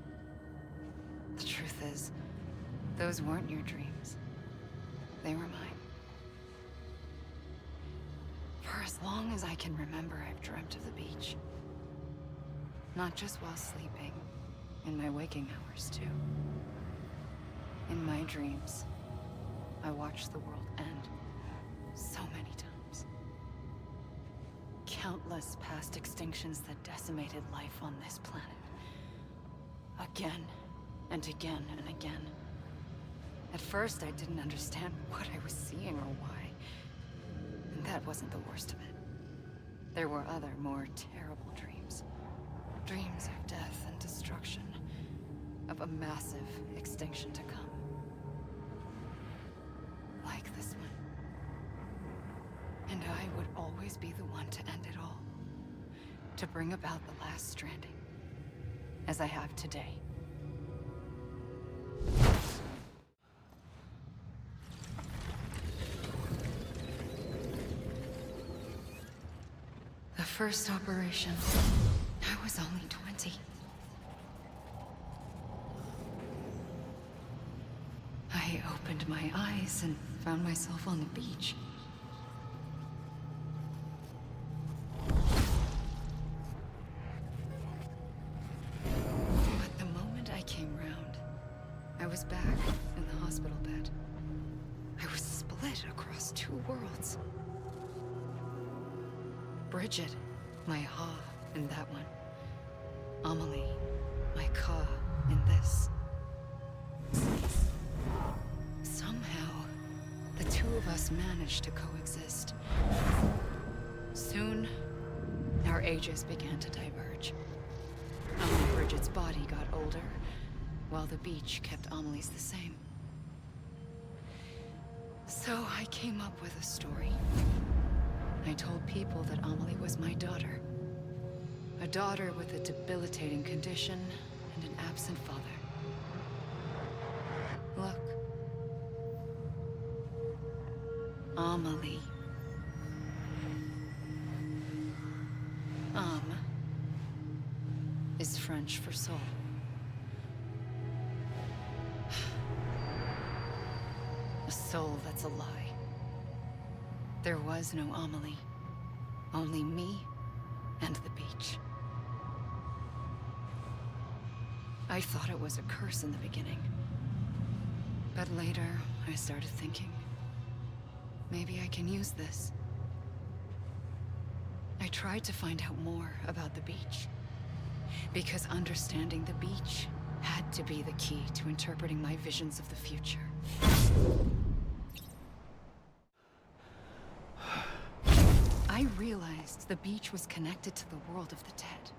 S10: The truth is, those weren't your dreams. They were mine. For as long as I can remember, I've dreamt of the beach. Not just while sleeping, in my waking hours, too. In my dreams, I watched the world end so many times. Countless past extinctions that decimated life on this planet. Again, and again, and again. At first, I didn't understand what I was seeing or why. And that wasn't the worst of it. There were other, more terrible dreams. Dreams of death and destruction. Of a massive extinction to come. Like this one. And I would always be the one to end it all. To bring about the last stranding. As I have today. The first operation, I was only 20. I opened my eyes and found myself on the beach. But the moment I came round, I was back in the hospital bed. I was split across two worlds. Bridget, my Ha in that one. Amelie, my Ka in this. Somehow, the two of us managed to coexist. Soon, our ages began to diverge. Only Bridget's body got older, while the beach kept Amelie's the same. So I came up with a story. I told people that Amelie was my daughter. A daughter with a debilitating condition and an absent father. Look. Amelie. French for soul. A soul that's a lie. There was no Amelie. Only me and the beach. I thought it was a curse in the beginning. But later, I started thinking, maybe I can use this. I tried to find out more about the beach. Because understanding the beach had to be the key to interpreting my visions of the future. I realized the beach was connected to the world of the dead,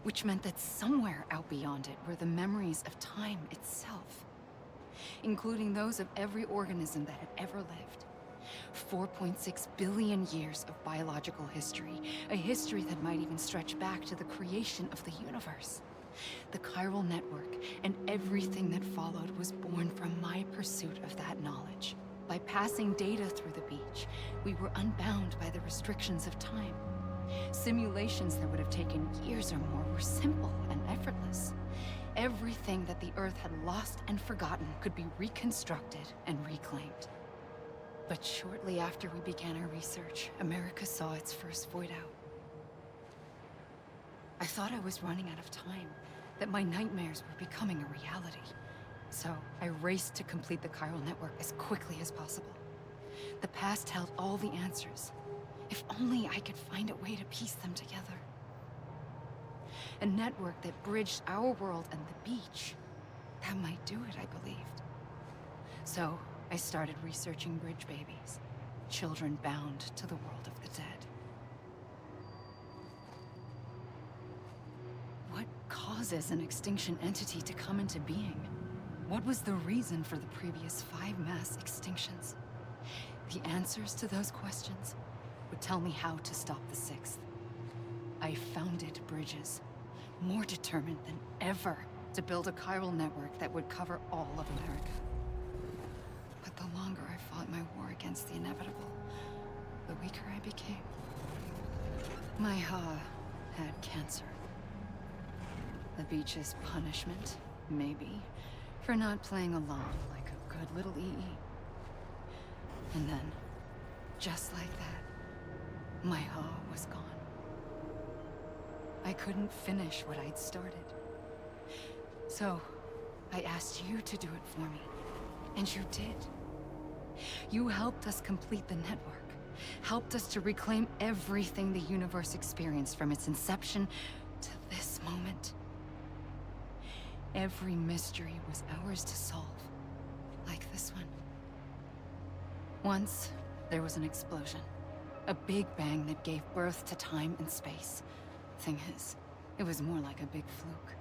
S10: which meant that somewhere out beyond it were the memories of time itself, including those of every organism that had ever lived. 4.6 billion years of biological history, a history that might even stretch back to the creation of the universe. The chiral network and everything that followed was born from my pursuit of that knowledge. By passing data through the beach, we were unbound by the restrictions of time. Simulations that would have taken years or more were simple and effortless. Everything that the Earth had lost and forgotten could be reconstructed and reclaimed. But shortly after we began our research, America saw its first void out. I thought I was running out of time, that my nightmares were becoming a reality. So I raced to complete the chiral network as quickly as possible. The past held all the answers. If only I could find a way to piece them together. A network that bridged our world and the beach. That might do it, I believed. So I started researching bridge babies, children bound to the world of the dead. What causes an extinction entity to come into being? What was the reason for the previous 5 mass extinctions? The answers to those questions would tell me how to stop the 6th. I founded bridges, more determined than ever to build a chiral network that would cover all of America. But the longer I fought my war against the inevitable, the weaker I became. My Ha had cancer. The beach's punishment, maybe, for not playing along like a good little EE. And then, just like that, my Ha was gone. I couldn't finish what I'd started. So, I asked you to do it for me. And you did. You helped us complete the network. Helped us to reclaim everything the universe experienced from its inception to this moment. Every mystery was ours to solve. Like this one. Once, there was an explosion. A big bang that gave birth to time and space. Thing is, it was more like a big fluke.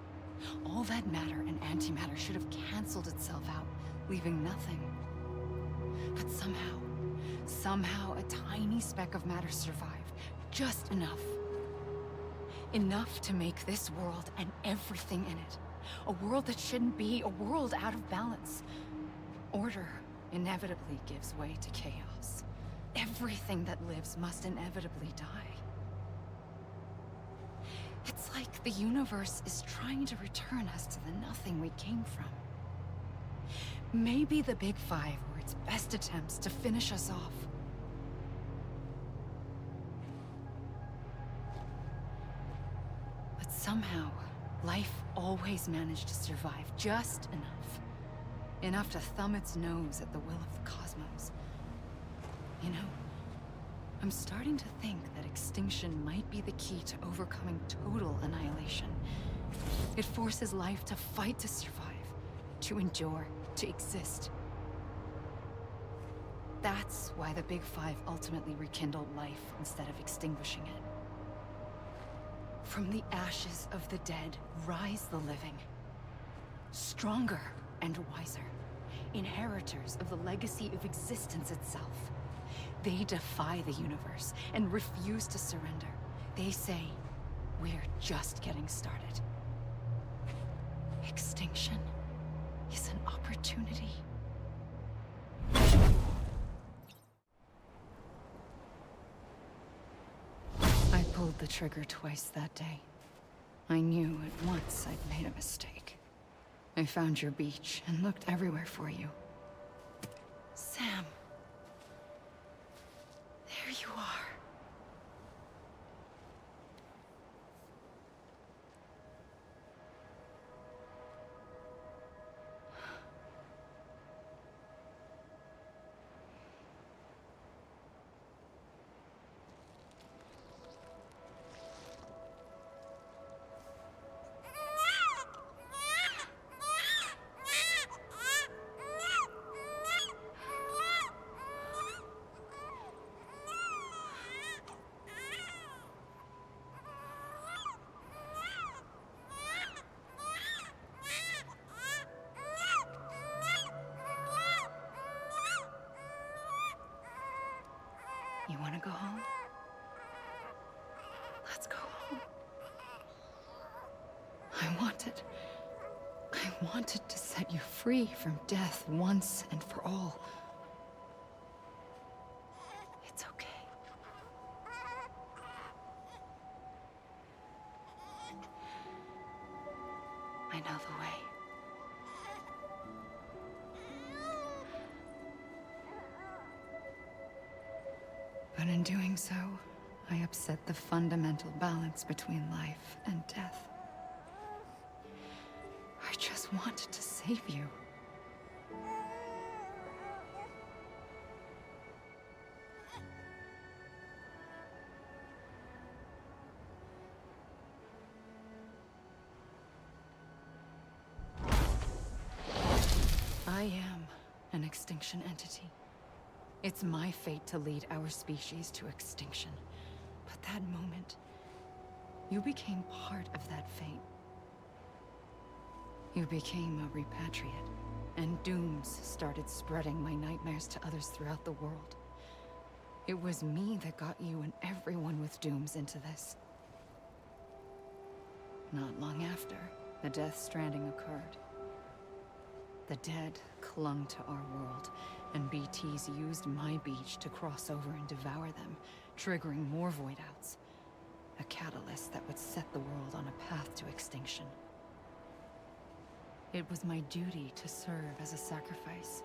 S10: All that matter and antimatter should have canceled itself out, leaving nothing. But somehow a tiny speck of matter survived. Just enough. Enough to make this world and everything in it. A world that shouldn't be, a world out of balance. Order inevitably gives way to chaos. Everything that lives must inevitably die. It's like the universe is trying to return us to the nothing we came from. Maybe the Big Five were its best attempts to finish us off. But somehow, life always managed to survive just enough. Enough to thumb its nose at the will of the cosmos. You know, I'm starting to think that extinction might be the key to overcoming total annihilation. It forces life to fight to survive, to endure, to exist. That's why the Big Five ultimately rekindled life instead of extinguishing it. From the ashes of the dead rise the living. Stronger and wiser. Inheritors of the legacy of existence itself. They defy the universe and refuse to surrender. They say, we're just getting started. Extinction is an opportunity. I pulled the trigger twice that day. I knew at once I'd made a mistake. I found your beach and looked everywhere for you. Sam. There you are. You want to go home? Let's go home. I wanted to set you free from death once and for all. It's okay. I know the way. But in doing so, I upset the fundamental balance between life and death. I just wanted to save you. I am an extinction entity. It's my fate to lead our species to extinction. But that moment, you became part of that fate. You became a repatriate, and dooms started spreading my nightmares to others throughout the world. It was me that got you and everyone with dooms into this. Not long after, the Death Stranding occurred. The dead clung to our world, and BTs used my beach to cross over and devour them, triggering more void outs. A catalyst that would set the world on a path to extinction. It was my duty to serve as a sacrifice,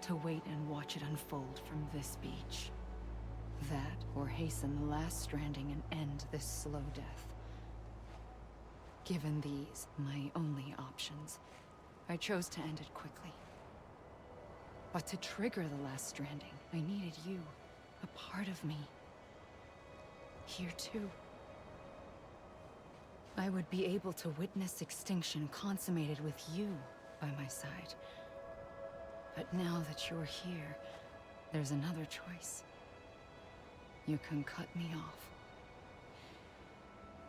S10: to wait and watch it unfold from this beach. That, or hasten the last stranding and end this slow death. Given these, my only options, I chose to end it quickly. But to trigger the last stranding, I needed you, a part of me. Here too. I would be able to witness extinction consummated with you by my side. But now that you're here, there's another choice. You can cut me off.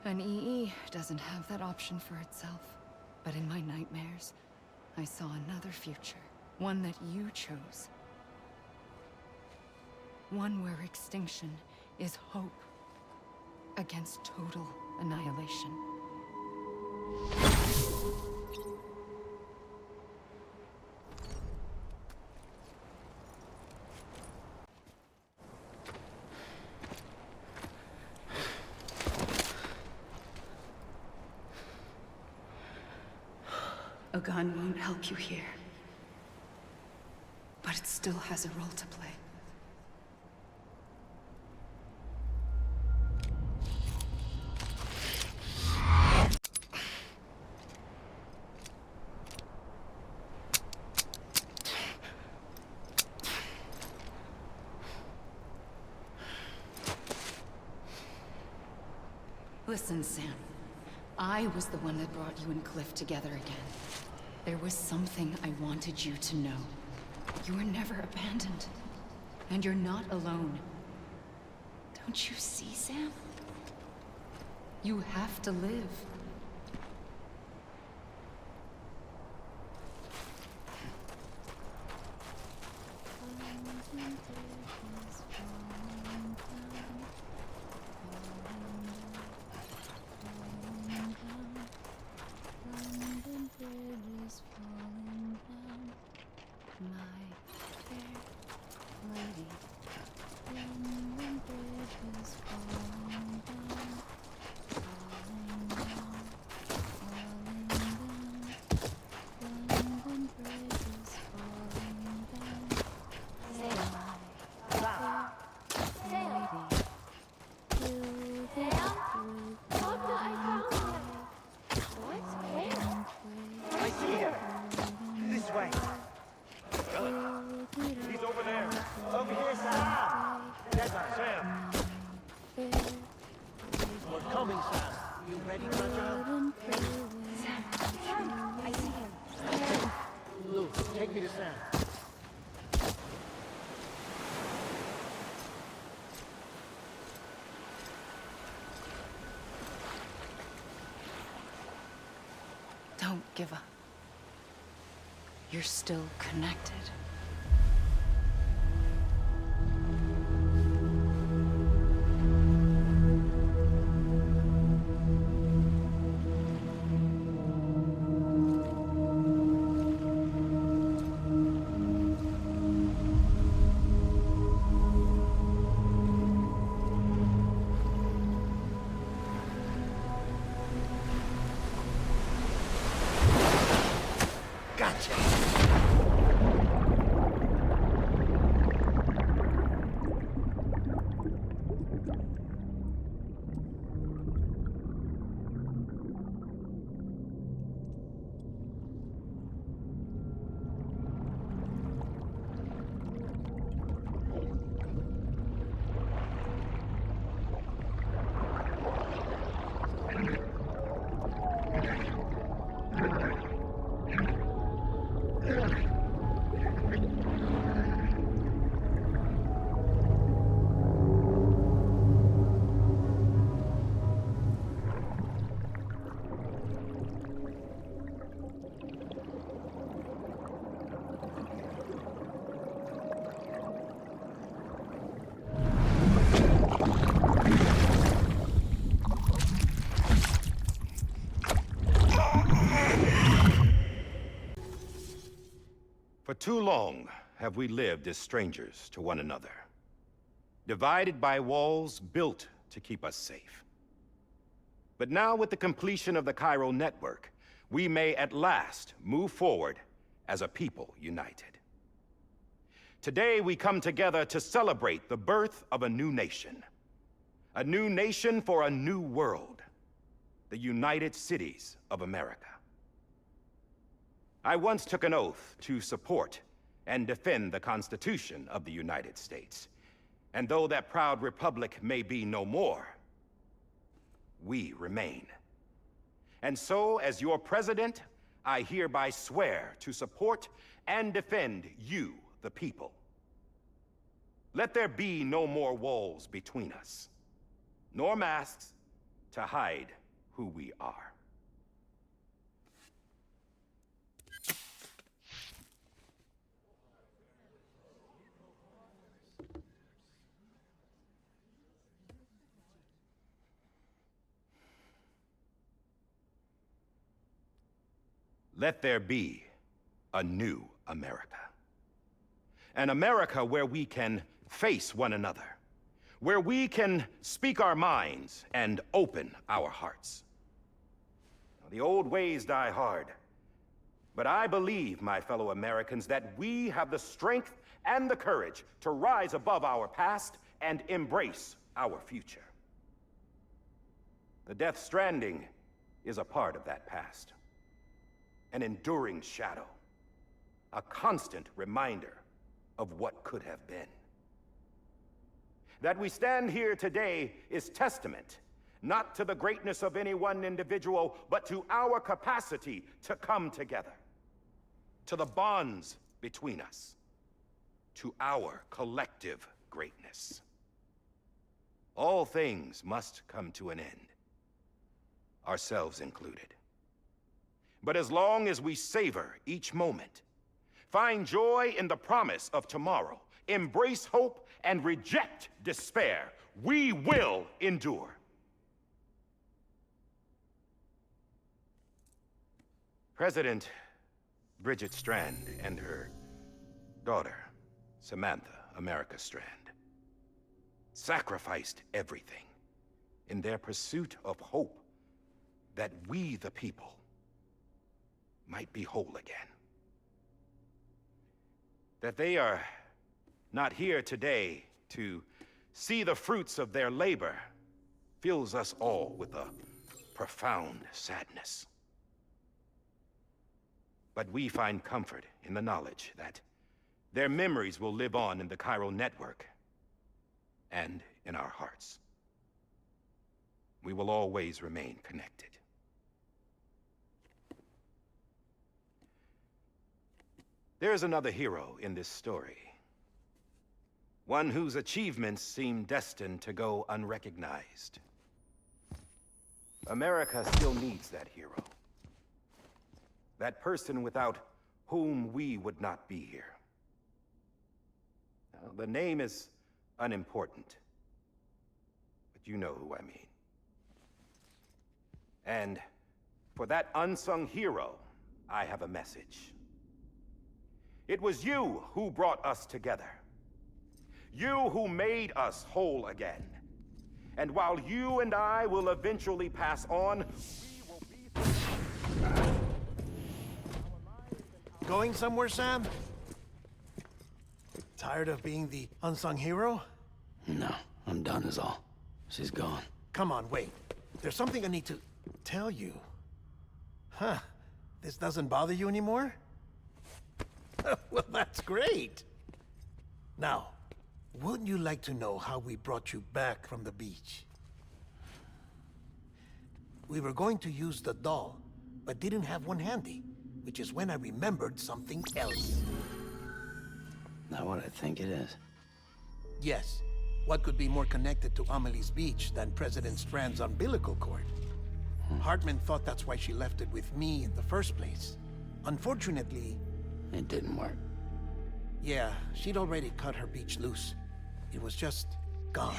S10: An EE doesn't have that option for itself. But in my nightmares, I saw another future. One that you chose. One where extinction is hope against total annihilation. A gun won't help you here. But it still has a role to play. Listen, Sam. I was the one that brought you and Cliff together again. There was something I wanted you to know. You were never abandoned. And you're not alone. Don't you see, Sam? You have to live.
S6: take me to Sam.
S10: Don't give up. You're still connected.
S3: For too long have we lived as strangers to one another, divided by walls built to keep us safe. But now, with the completion of the Chiral network, we may at last move forward as a people united. Today, we come together to celebrate the birth of a new nation for a new world, the United Cities of America. I once took an oath to support and defend the Constitution of the United States. And though that proud republic may be no more, we remain. And so, as your president, I hereby swear to support and defend you, the people. Let there be no more walls between us, nor masks to hide who we are. Let there be a new America. An America where we can face one another, where we can speak our minds and open our hearts. Now, the old ways die hard, but I believe, my fellow Americans, that we have the strength and the courage to rise above our past and embrace our future. The Death Stranding is a part of that past. An enduring shadow, a constant reminder of what could have been. That we stand here today is testament, not to the greatness of any one individual, but to our capacity to come together, to the bonds between us, to our collective greatness. All things must come to an end, ourselves included. But as long as we savor each moment, find joy in the promise of tomorrow, embrace hope, and reject despair, we will endure. President Bridget Strand and her daughter, Samantha America Strand, sacrificed everything in their pursuit of hope that we, the people, might be whole again. That they are not here today to see the fruits of their labor fills us all with a profound sadness. But we find comfort in the knowledge that their memories will live on in the Chiral network and in our hearts. We will always remain connected. There's another hero in this story. One whose achievements seem destined to go unrecognized. America still needs that hero. That person without whom we would not be here. Now, the name is unimportant, but you know who I mean. And for that unsung hero, I have a message. It was you who brought us together. You who made us whole again. And while you and I will eventually pass on, we will be...
S1: Going somewhere, Sam? Tired of being the unsung hero?
S5: No, I'm done is all. She's gone.
S1: Come on, wait. There's something I need to tell you. Huh. This doesn't bother you anymore? Well, that's great. Now, wouldn't you like to know how we brought you back from the beach? We were going to use the doll, but didn't have one handy, which is when I remembered something else.
S5: Not what I think it is.
S1: Yes. What could be more connected to Amelie's beach than President Strand's umbilical cord? Hartman thought that's why she left it with me in the first place. Unfortunately...
S5: It didn't work.
S1: Yeah, she'd already cut her beach loose. It was just gone.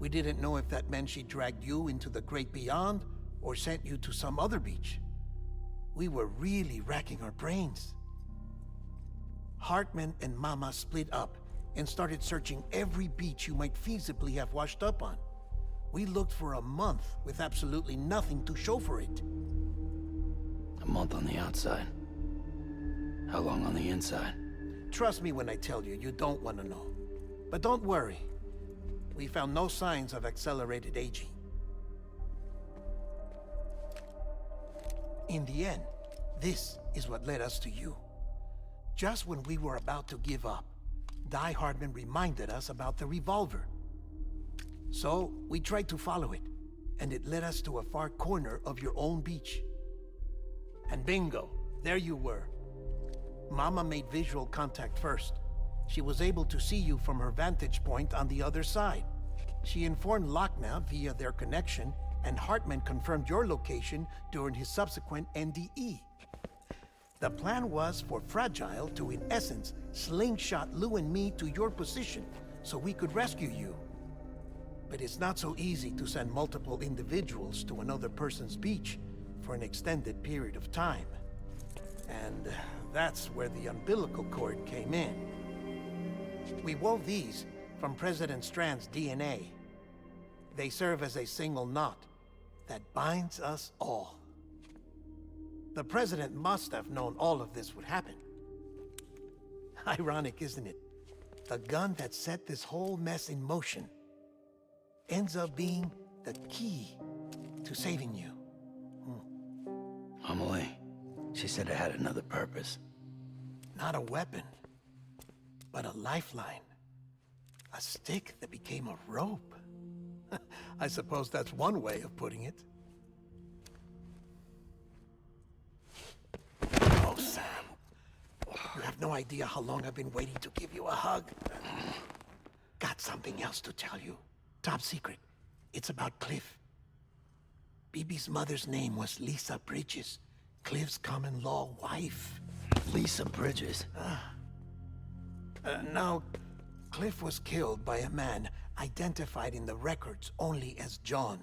S1: We didn't know if that meant she dragged you into the great beyond or sent you to some other beach. We were really racking our brains. Hartman and Mama split up and started searching every beach you might feasibly have washed up on. We looked for a month with absolutely nothing to show for it.
S5: A month on the outside. How long on the inside?
S1: Trust me when I tell you, you don't want to know. But don't worry. We found no signs of accelerated aging. In the end, this is what led us to you. Just when we were about to give up, Die Hardman reminded us about the revolver. So, we tried to follow it, and it led us to a far corner of your own beach. And bingo, there you were. Mama made visual contact first. She was able to see you from her vantage point on the other side. She informed Lochna via their connection, and Hartman confirmed your location during his subsequent NDE. The plan was for Fragile to, in essence, slingshot Lou and me to your position so we could rescue you. But it's not so easy to send multiple individuals to another person's beach for an extended period of time. And that's where the umbilical cord came in. We wove these from President Strand's DNA. They serve as a single knot that binds us all. The President must have known all of this would happen. Ironic, isn't it? The gun that set this whole mess in motion ends up being the key to saving you.
S5: Amelie, she said it had another purpose.
S1: Not a weapon, but a lifeline. A stick that became a rope. I suppose that's one way of putting it. Oh, Sam. You have no idea how long I've been waiting to give you a hug. Got something else to tell you. Top secret. It's about Cliff. Bibi's mother's name was Lisa Bridges, Cliff's common-law wife.
S5: Lisa Bridges?
S1: Now, Cliff was killed by a man identified in the records only as John.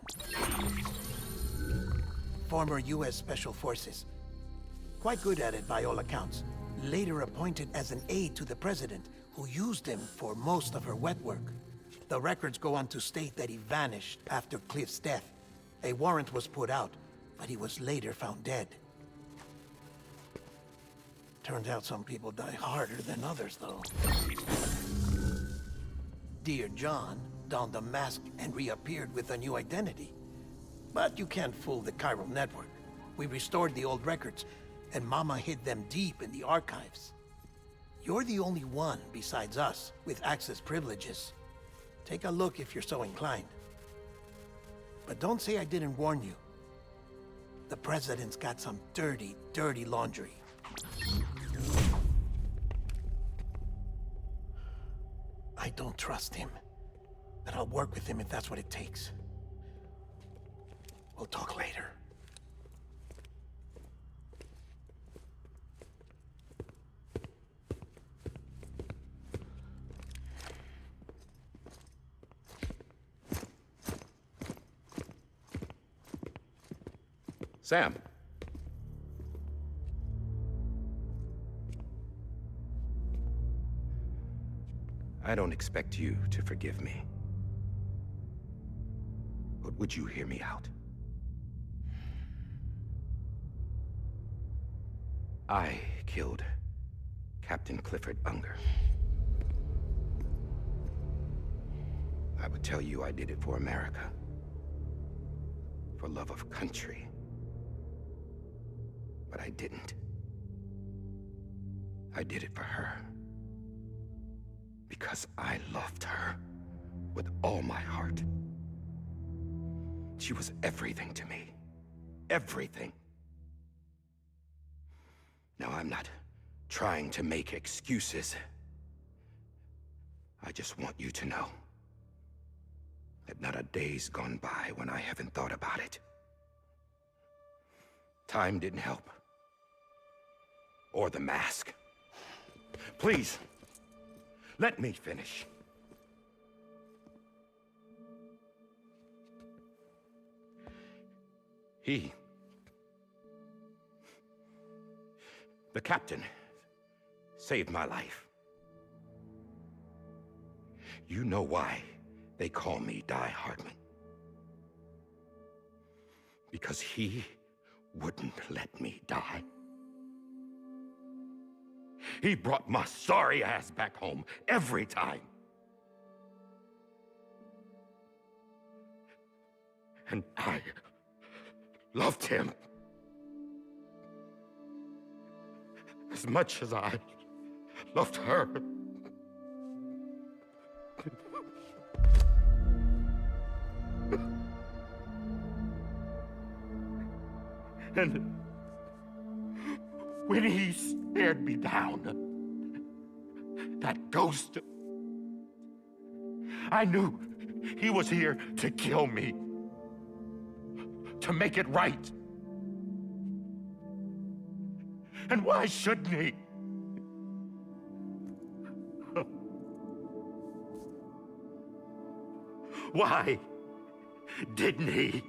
S1: Former U.S. Special Forces. Quite good at it by all accounts. Later appointed as an aide to the president, who used him for most of her wet work. The records go on to state that he vanished after Cliff's death. A warrant was put out, but he was later found dead. Turns out some people die harder than others, though. Dear John donned a mask and reappeared with a new identity. But you can't fool the chiral network. We restored the old records, and Mama hid them deep in the archives. You're the only one, besides us, with access privileges. Take a look if you're so inclined. But don't say I didn't warn you. The President's got some dirty, dirty laundry. don't trust him. But I'll work with him if that's what it takes. We'll talk later.
S3: Sam. I don't expect you to forgive me. But would you hear me out? I killed Captain Clifford Unger. I would tell you I did it for America. For love of country. But I didn't. I did it for her. Because I loved her with all my heart. She was everything to me. Everything. Now, I'm not trying to make excuses. I just want you to know that not a day's gone by when I haven't thought about it. Time didn't help. Or the mask. Please, let me finish. The captain, saved my life. You know why they call me Die Hardman. Because he wouldn't let me die. He brought my sorry ass back home every time. And I loved him as much as I loved her. And when he stared me down, that ghost, I knew he was here to kill me, to make it right. And why shouldn't he? Why didn't he?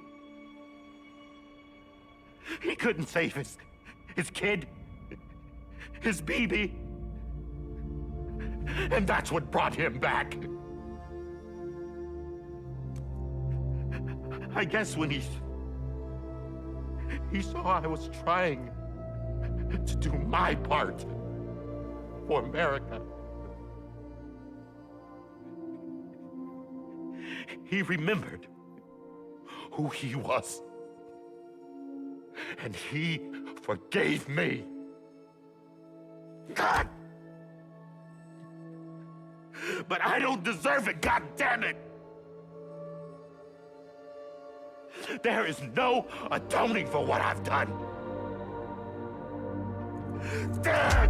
S3: He couldn't save his kid, his baby. And that's what brought him back. I guess when he saw I was trying to do my part for America, he remembered who he was. And he forgave me. God! But I don't deserve it, God damn it! There is no atoning for what I've done. God!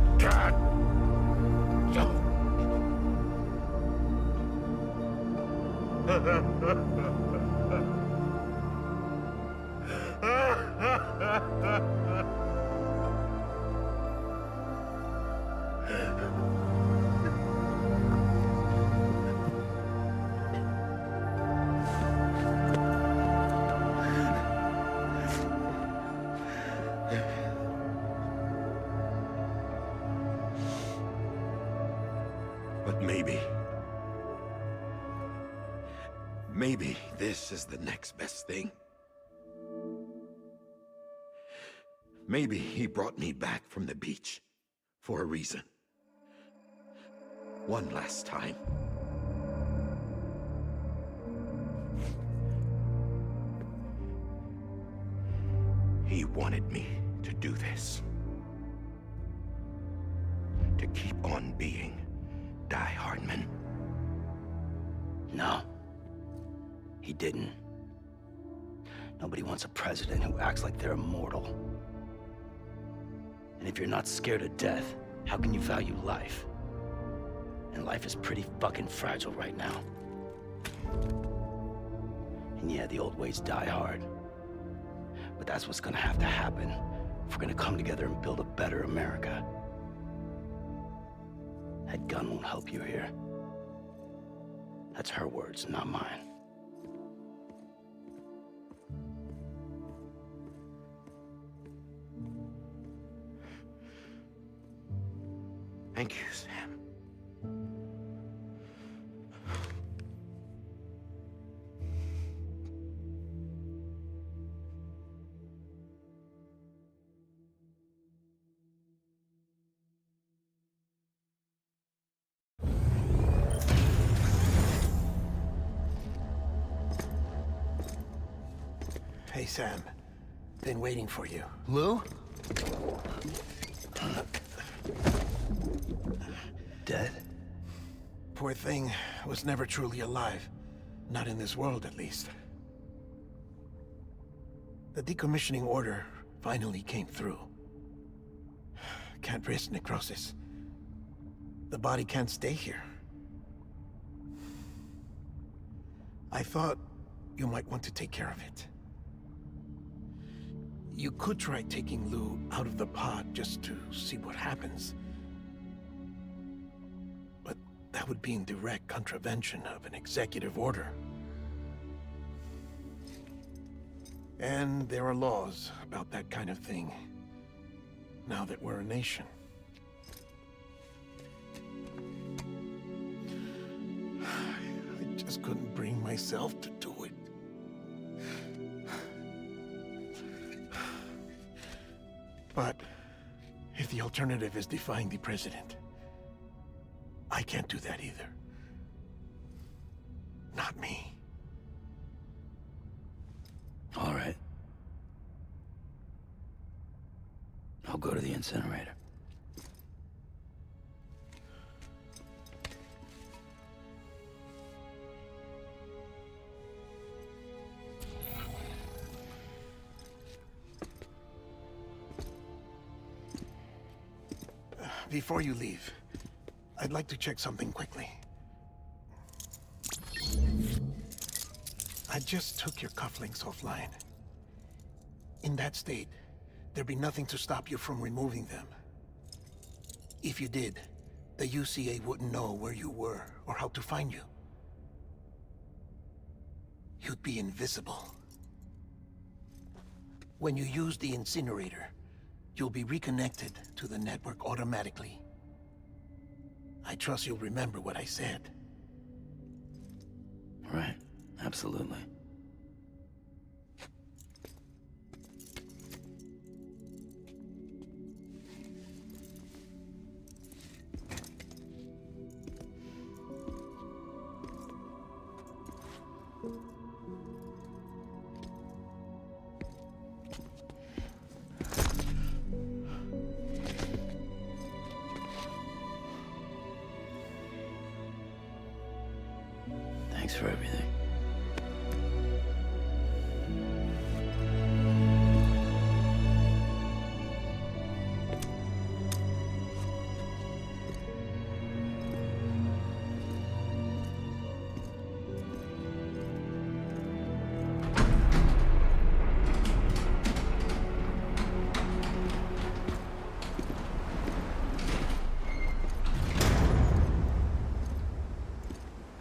S3: But maybe this is the next best thing. Maybe he brought me back from the beach for a reason. One last time. He wanted me to do this. To keep on being Die Hardman.
S5: No. He didn't. Nobody wants a president who acts like they're immortal. And if you're not scared of death, how can you value life? And life is pretty fucking fragile right now. And yeah, the old ways die hard. But that's what's gonna have to happen if we're gonna come together and build a better America. That gun won't help you here. That's her words, not mine.
S3: Thank you, Sam.
S1: Hey, Sam. Been waiting for you.
S5: Lou? Dead?
S1: Poor thing was never truly alive. Not in this world, at least. The decommissioning order finally came through. Can't risk necrosis. The body can't stay here. I thought you might want to take care of it. You could try taking Lou out of the pod just to see what happens. But that would be in direct contravention of an executive order. And there are laws about that kind of thing, now that we're a nation. I just couldn't bring myself to do it. But if the alternative is defying the president, I can't do that either. Not me.
S5: All right. I'll go to the incinerator.
S1: Before you leave, I'd like to check something quickly. I just took your cufflinks offline. In that state, there'd be nothing to stop you from removing them. If you did, the UCA wouldn't know where you were or how to find you. You'd be invisible. When you use the incinerator, you'll be reconnected to the network automatically. I trust you'll remember what I said.
S5: Right, absolutely. Thanks for everything.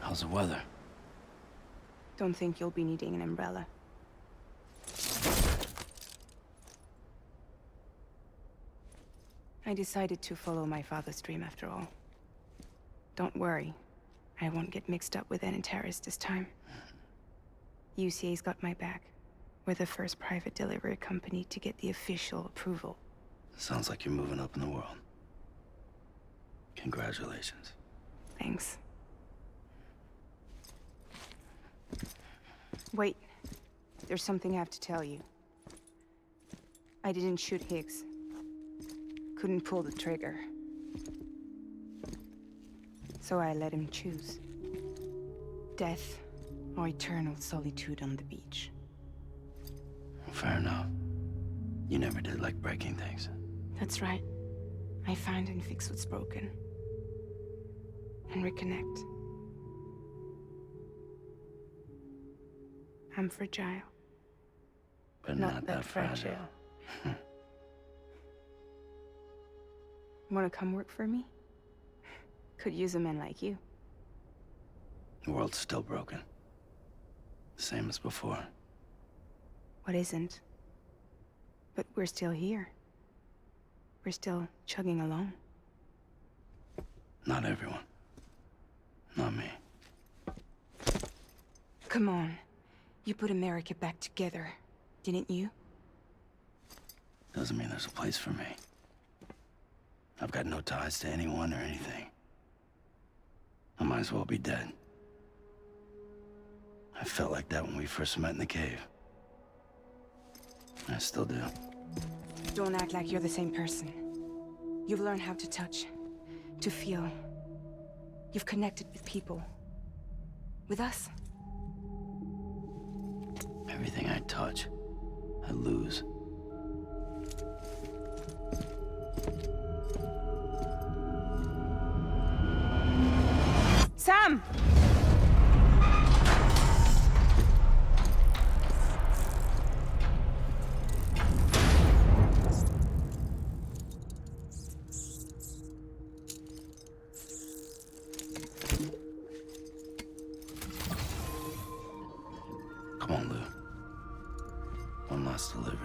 S5: How's the weather?
S4: Don't think you'll be needing an umbrella. I decided to follow my father's dream after all. Don't worry. I won't get mixed up with any terrorists this time. UCA's got my back. We're the first private delivery company to get the official approval.
S5: Sounds like you're moving up in the world. Congratulations.
S4: Thanks. Wait. There's something I have to tell you. I didn't shoot Higgs. Couldn't pull the trigger. So I let him choose. Death or eternal solitude on the beach.
S5: Fair enough. You never did like breaking things.
S4: That's right. I find and fix what's broken. and reconnect. I'm fragile.
S5: But not that fragile.
S4: Wanna come work for me? Could use a man like you.
S5: The world's still broken. Same as before.
S4: What isn't? But we're still here. We're still chugging along.
S5: Not everyone. Not me.
S4: Come on. You put America back together, didn't you?
S5: Doesn't mean there's a place for me. I've got no ties to anyone or anything. I might as well be dead. I felt like that when we first met in the cave. I still do.
S4: Don't act like you're the same person. You've learned how to touch, to feel. You've connected with people. With us.
S5: Everything I touch, I lose.
S4: Sam!
S5: Come on, Lou. One last delivery.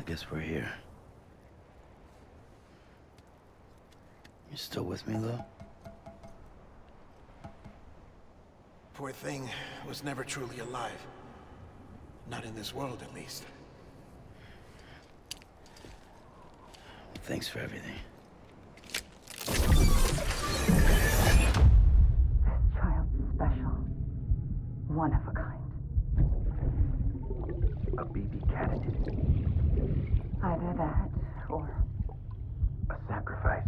S5: guess we're here. You still with me, though?
S1: Poor thing was never truly alive. Not in this world, at least.
S5: Thanks for everything.
S12: This child's special. One of a kind.
S7: A BB candidate.
S12: Either that, or
S7: A sacrifice.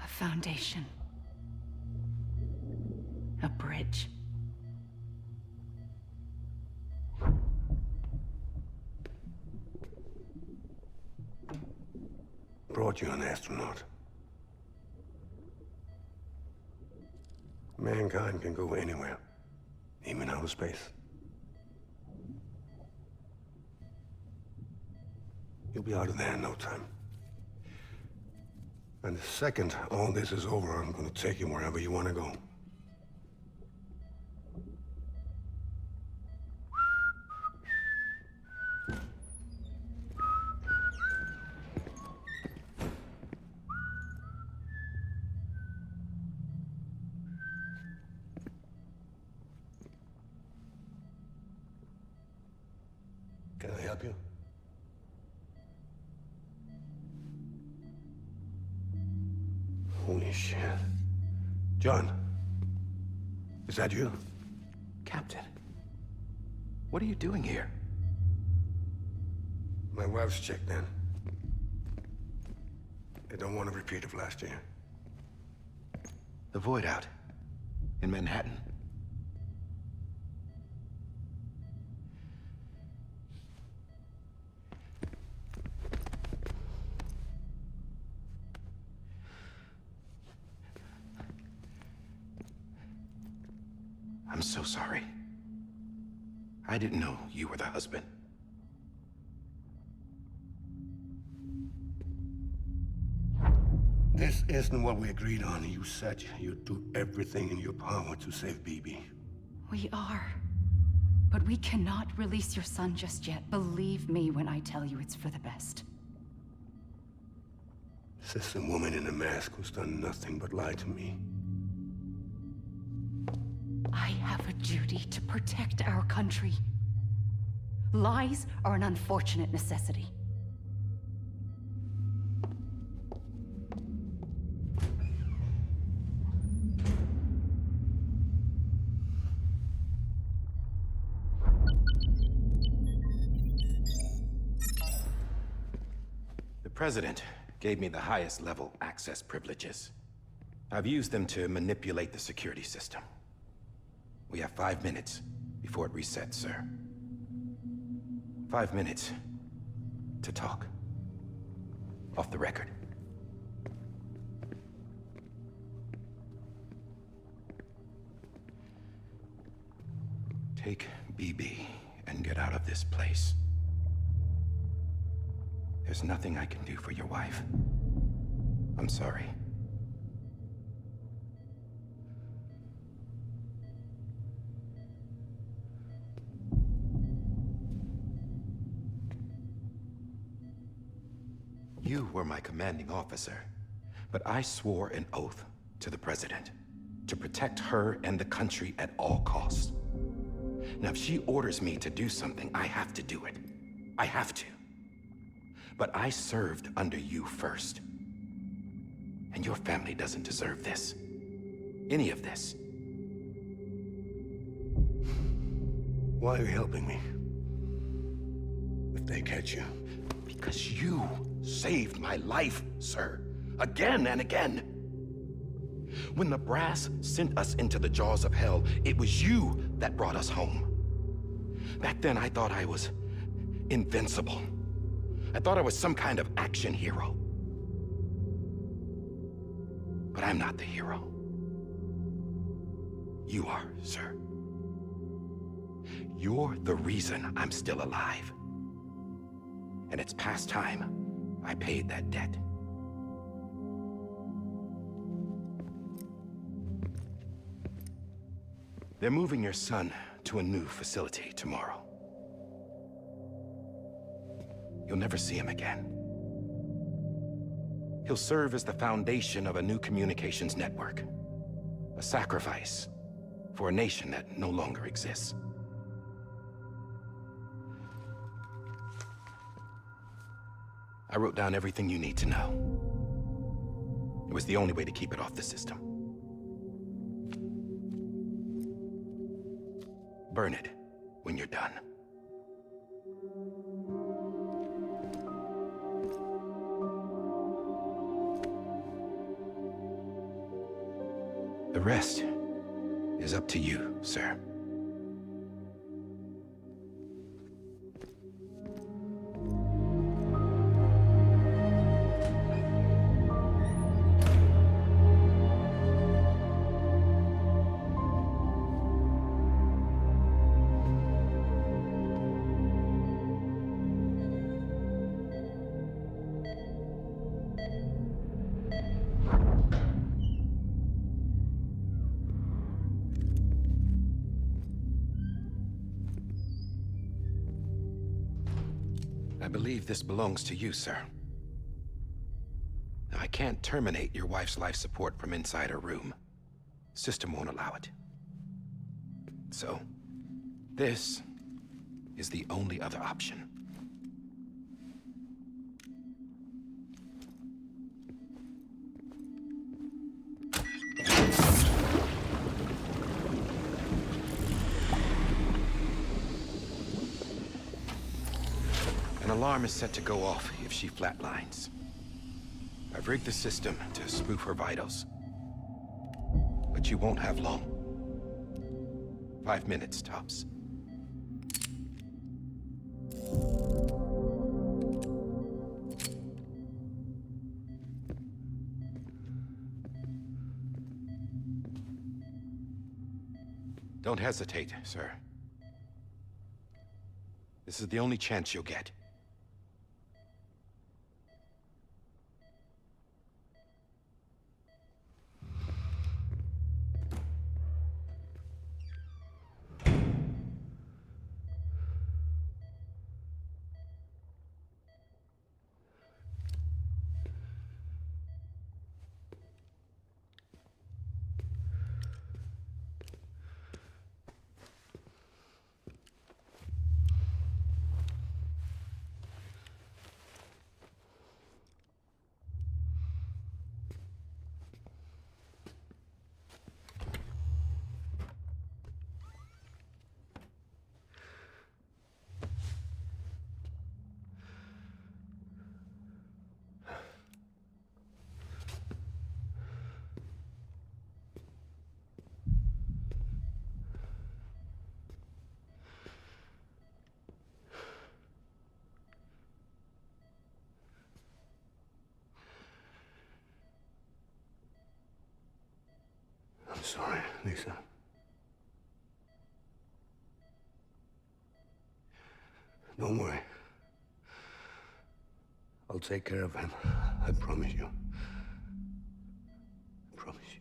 S10: A foundation. A bridge.
S6: Brought you an astronaut. Mankind can go anywhere, even outer space. You'll be out of there in no time. And the second all this is over, I'm gonna take you wherever you want to go. Can I help you? Holy shit. John, is that you?
S3: Captain, what are you doing here?
S6: My wife's checked in. They don't want a repeat of last year.
S3: The Void Out in Manhattan. I'm so sorry. I didn't know you were the husband.
S6: This isn't what we agreed on. You said you'd do everything in your power to save BB.
S10: We are. But we cannot release your son just yet. Believe me when I tell you it's for the best.
S6: This is a woman in a mask who's done nothing but lie to me.
S10: I have a duty to protect our country. Lies are an unfortunate necessity.
S3: The President gave me the highest level access privileges. I've used them to manipulate the security system. We have 5 minutes before it resets, sir. 5 minutes to talk. Off the record. Take BB and get out of this place. There's nothing I can do for your wife. I'm sorry. You were my commanding officer, but I swore an oath to the President to protect her and the country at all costs. Now, if she orders me to do something, I have to do it. I have to. But I served under you first. And your family doesn't deserve this. Any of this.
S6: Why are you helping me? If they catch you.
S3: Because you saved my life, sir. Again and again. When the brass sent us into the jaws of hell, it was you that brought us home. Back then, I thought I was invincible. I thought I was some kind of action hero. But I'm not the hero. You are, sir. You're the reason I'm still alive. And it's past time I paid that debt.
S7: They're moving your son to a new facility tomorrow. You'll never see him again. He'll serve as the foundation of a new communications network. A sacrifice for a nation that no longer exists. I wrote down everything you need to know. It was the only way to keep it off the system. Burn it when you're done. The rest is up to you, sir. I believe this belongs to you, sir. Now, I can't terminate your wife's life support from inside her room. System won't allow it. So, this is the only other option. An alarm is set to go off if she flatlines. I've rigged the system to spoof her vitals. But you won't have long. 5 minutes, tops. Don't hesitate, sir. This is the only chance you'll get.
S6: I'm sorry, Lisa. Don't worry. I'll take care of him. I promise you. I promise you.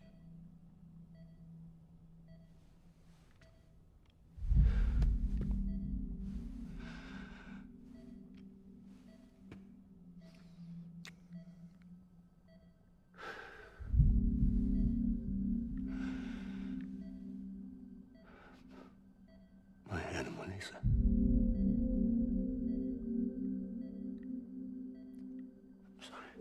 S6: My animal, Lisa. I'm sorry.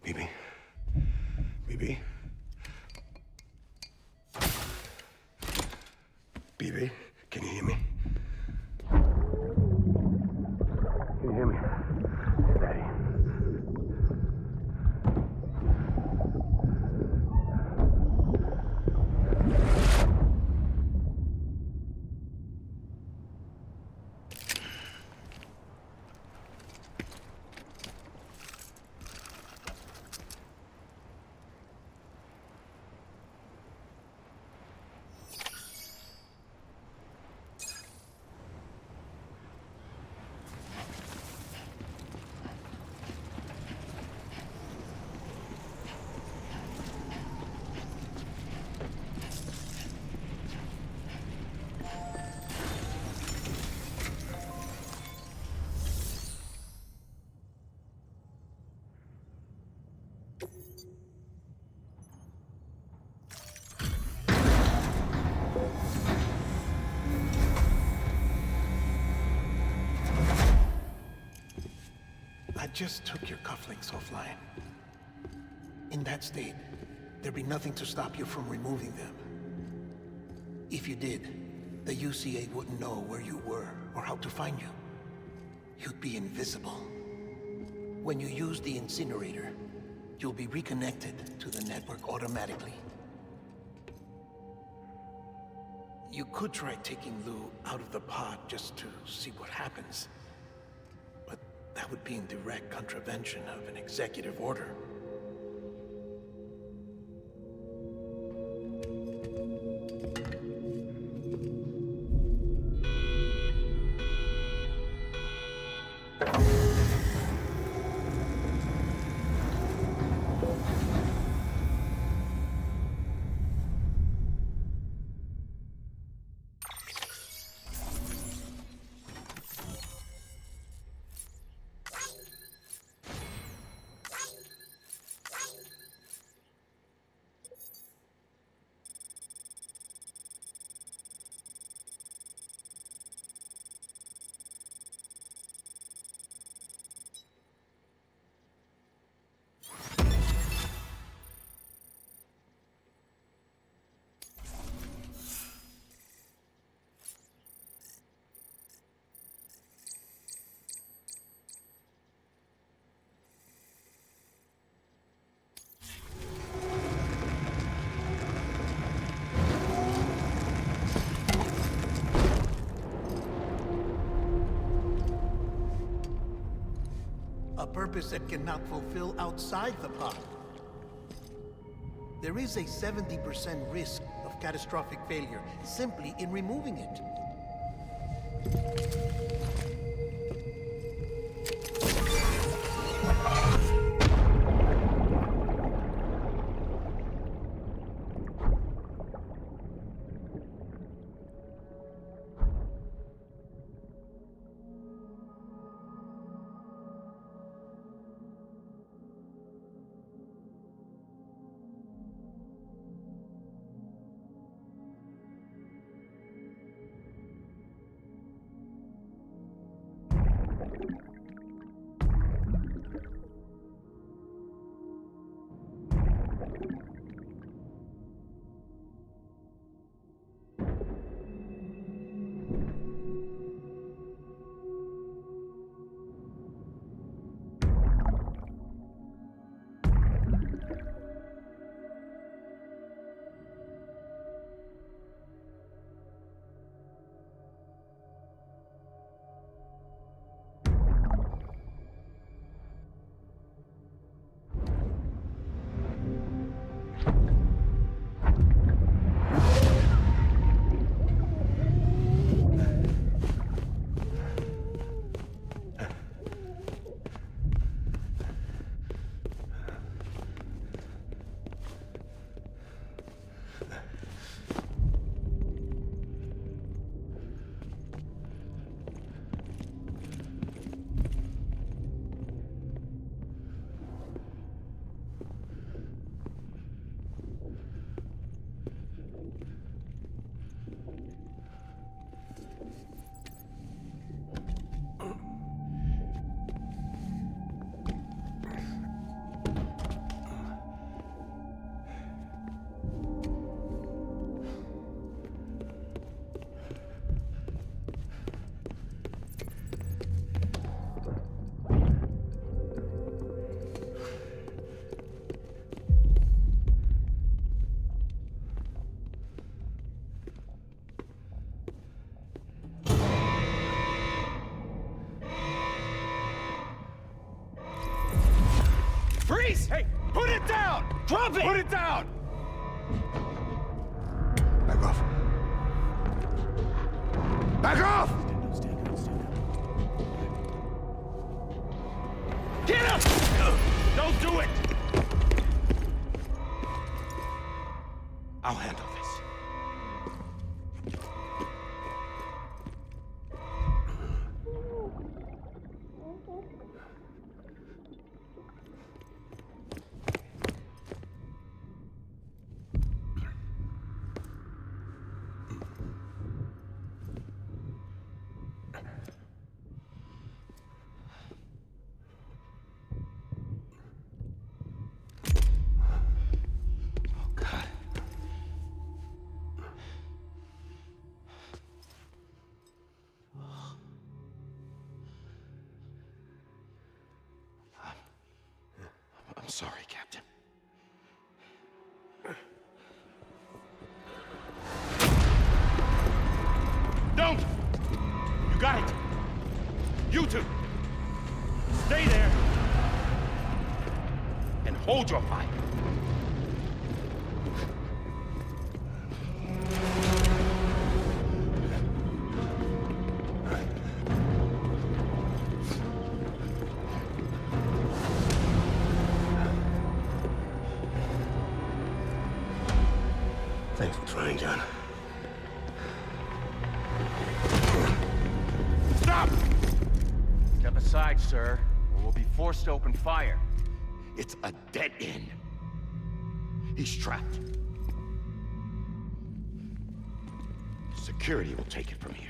S6: Bibi? Bibi? Bibi, can you hear me? Can you hear me? Daddy.
S1: just took your cufflinks offline. In that state, there'd be nothing to stop you from removing them. If you did, the UCA wouldn't know where you were or how to find you. You'd be invisible. When you use the incinerator, you'll be reconnected to the network automatically. You could try taking Lou out of the pod just to see what happens. But that would be in direct contravention of an executive order. A purpose that cannot fulfill outside the pod. There is a 70% risk of catastrophic failure simply in removing it.
S13: Freeze! Hey, put it down! Drop it! Put it down!
S6: Back off. Back off!
S13: Get up! Don't do it!
S3: I'll handle this. sorry, Captain.
S13: Don't! You got it! You two! Stay there! And hold your fire!
S6: Thanks for trying, John.
S13: Stop!
S8: Step aside, sir, or we'll be forced to open fire.
S3: It's a dead end. He's trapped. Security will take it from here.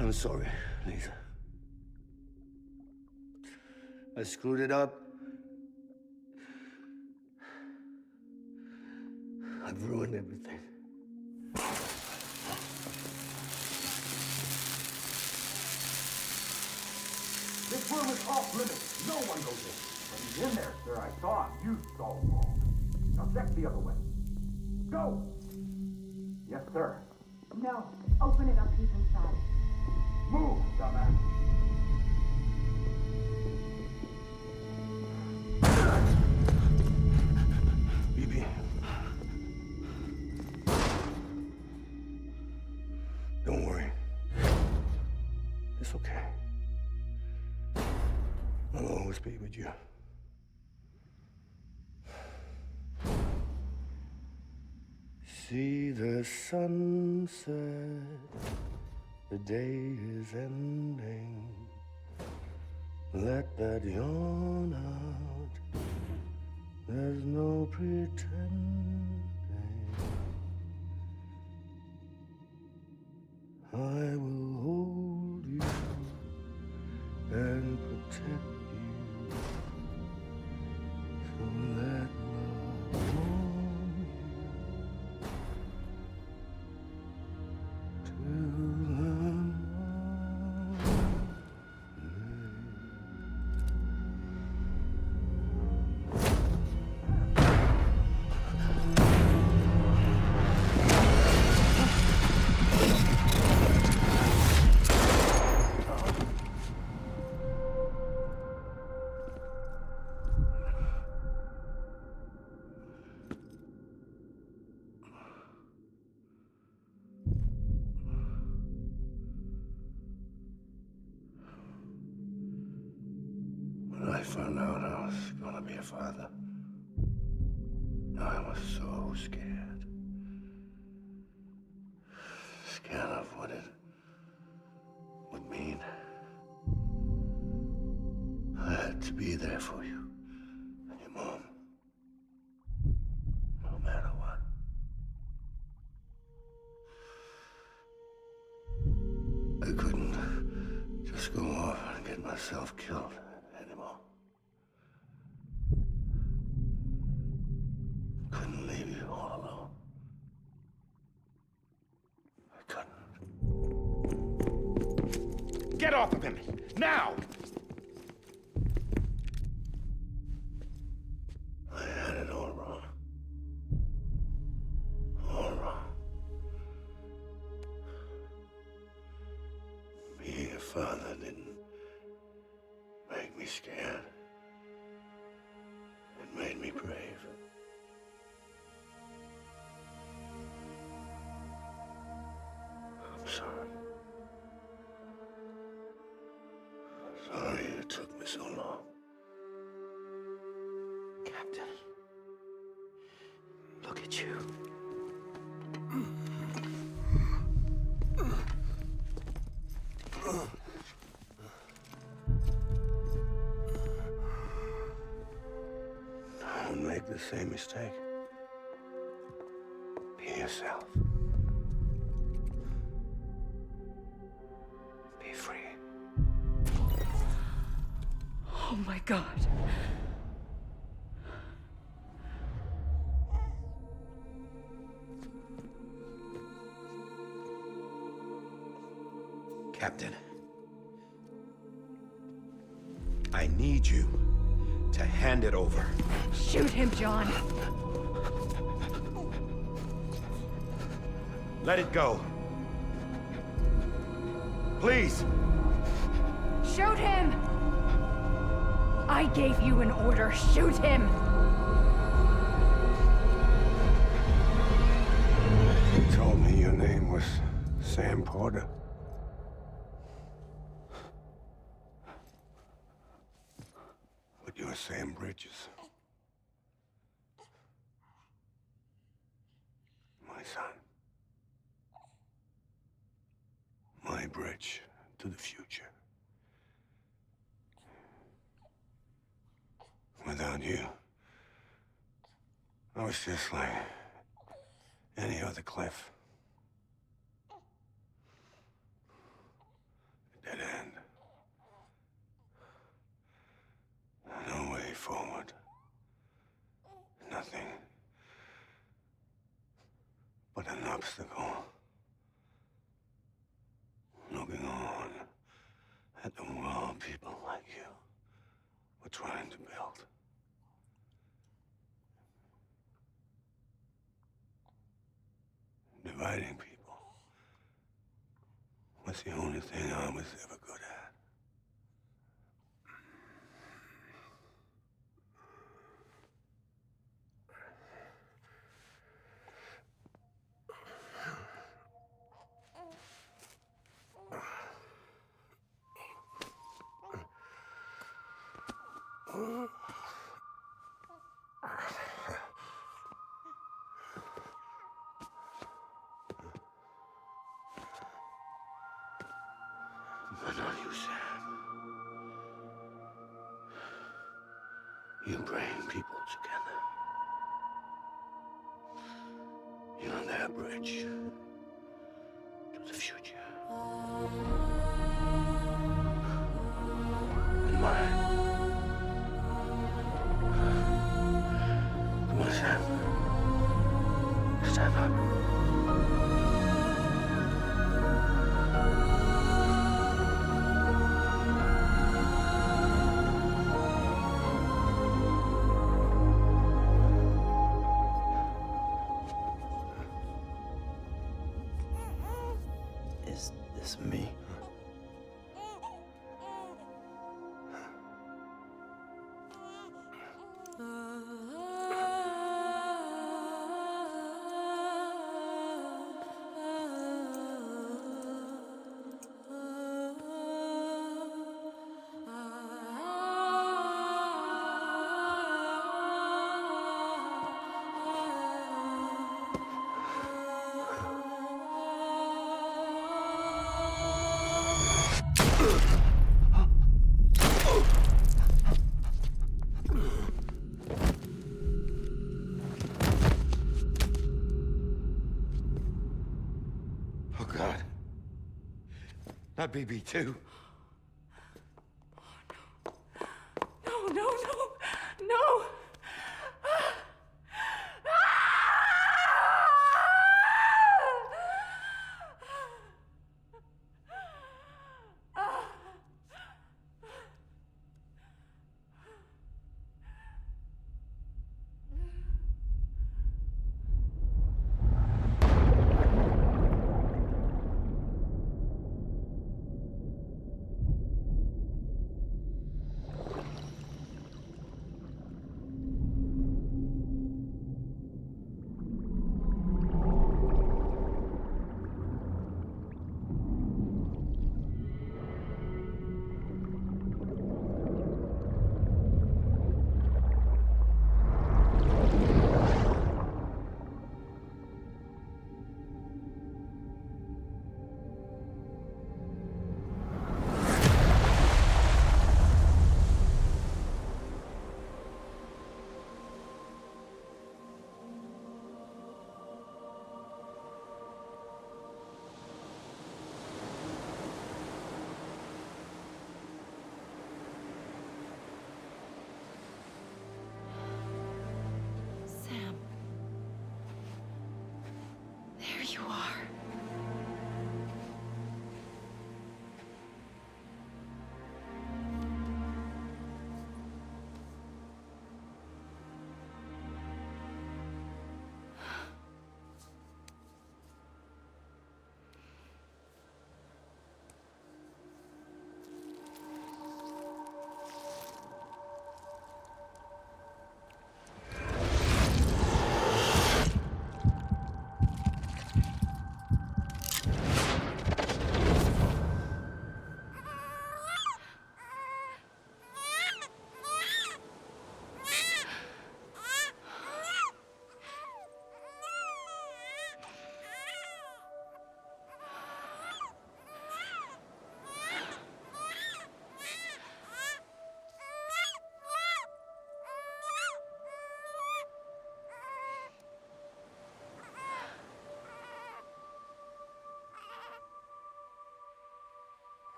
S6: I'm sorry, Lisa. I screwed it up. I've ruined everything.
S7: This room is off limits. No one goes in. But he's in there, sir. I saw him. You saw him all. Now check the other way. Go! Yes, sir.
S12: No. Open it up. He's inside.
S7: Move, dumbass.
S6: BB. Don't worry. It's okay. I'll always be with you. See the sunset. The day is ending. Let that yawn out. There's no pretending. I will hold you and protect you. So let love warm you till the morning. When I found out I was gonna be a father, I was so scared. Scared of what it would mean. I had to be there for you and your mom. just go off and get myself killed anymore. Couldn't leave you all alone. I couldn't.
S13: Get off of him! Now!
S6: I had it all wrong. All wrong. Being a father didn't make me scared. It made me brave. I'm sorry. Sorry it took me so long.
S5: Captain, look at you.
S6: Don't make the same mistake. Be yourself. Be free.
S10: Oh my God.
S3: Captain, I need you to hand it over.
S10: Shoot him, John.
S3: Let it go. Please.
S10: Shoot him! I gave you an order. Shoot him!
S6: You told me your name was Sam Porter. But you're Sam Bridges. My son. My bridge to the future. Without you, I was just like any other Cliff. A dead end. No way forward. Nothing but an obstacle. Looking on at the world people like you were trying to build. Dividing people was the only thing I was ever good at. But not you, Sam. You bring people together. You're their bridge to the future. And mine. Come on, Sam. Stand up.
S5: Is this me?
S6: Oh, God. Not BB-2.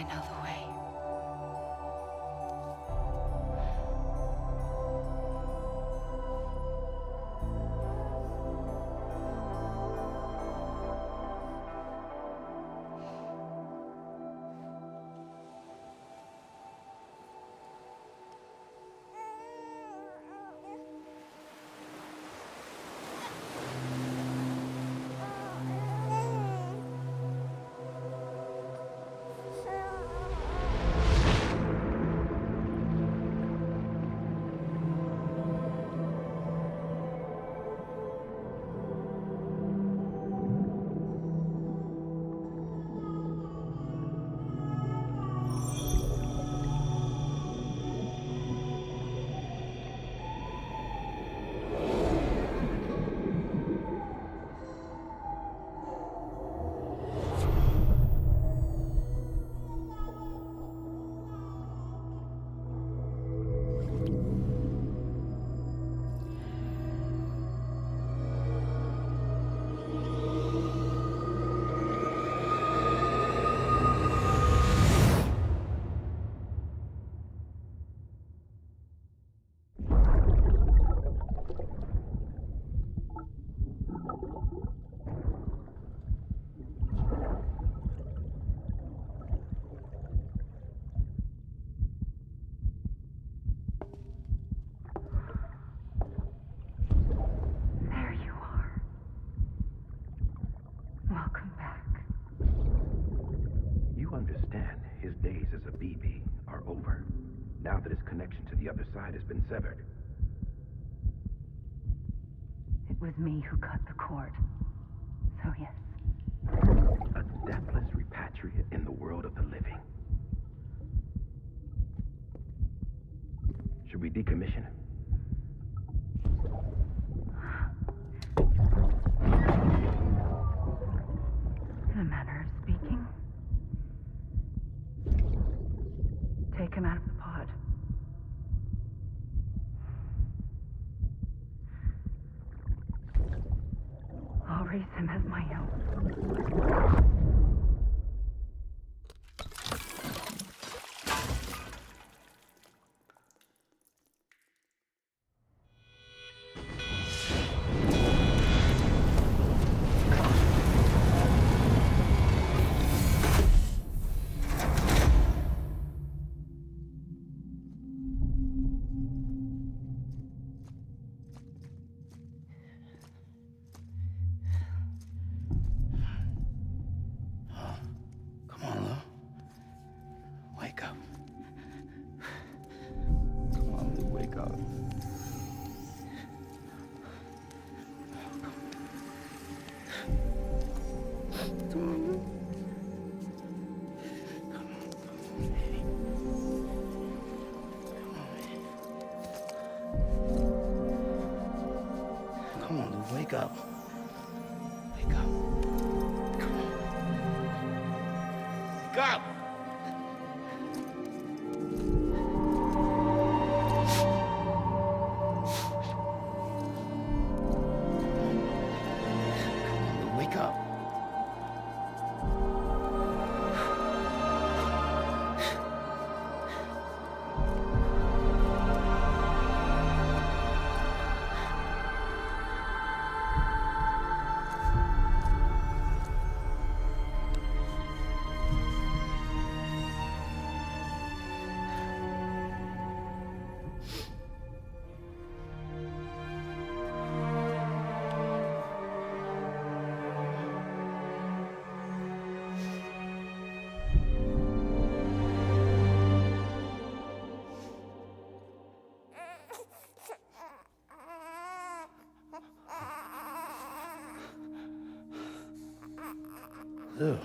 S10: I know the way.
S12: There you are. Welcome back.
S7: You understand his days as a BB are over, now that his connection to the other side has been severed.
S12: It was me who cut the cord. So yes.
S7: A deathless repatriate in the world of the living. Should we decommission him?
S12: In a manner of speaking. Take him out of the pod. I'll raise him as my own.
S5: Come on, Lou. Wake up. Come on, Lou, wake up. Come on, Lou. Come on, baby. Come on, Lou, wake up. Wake up. Come on. Wake up! Wake up. Lou.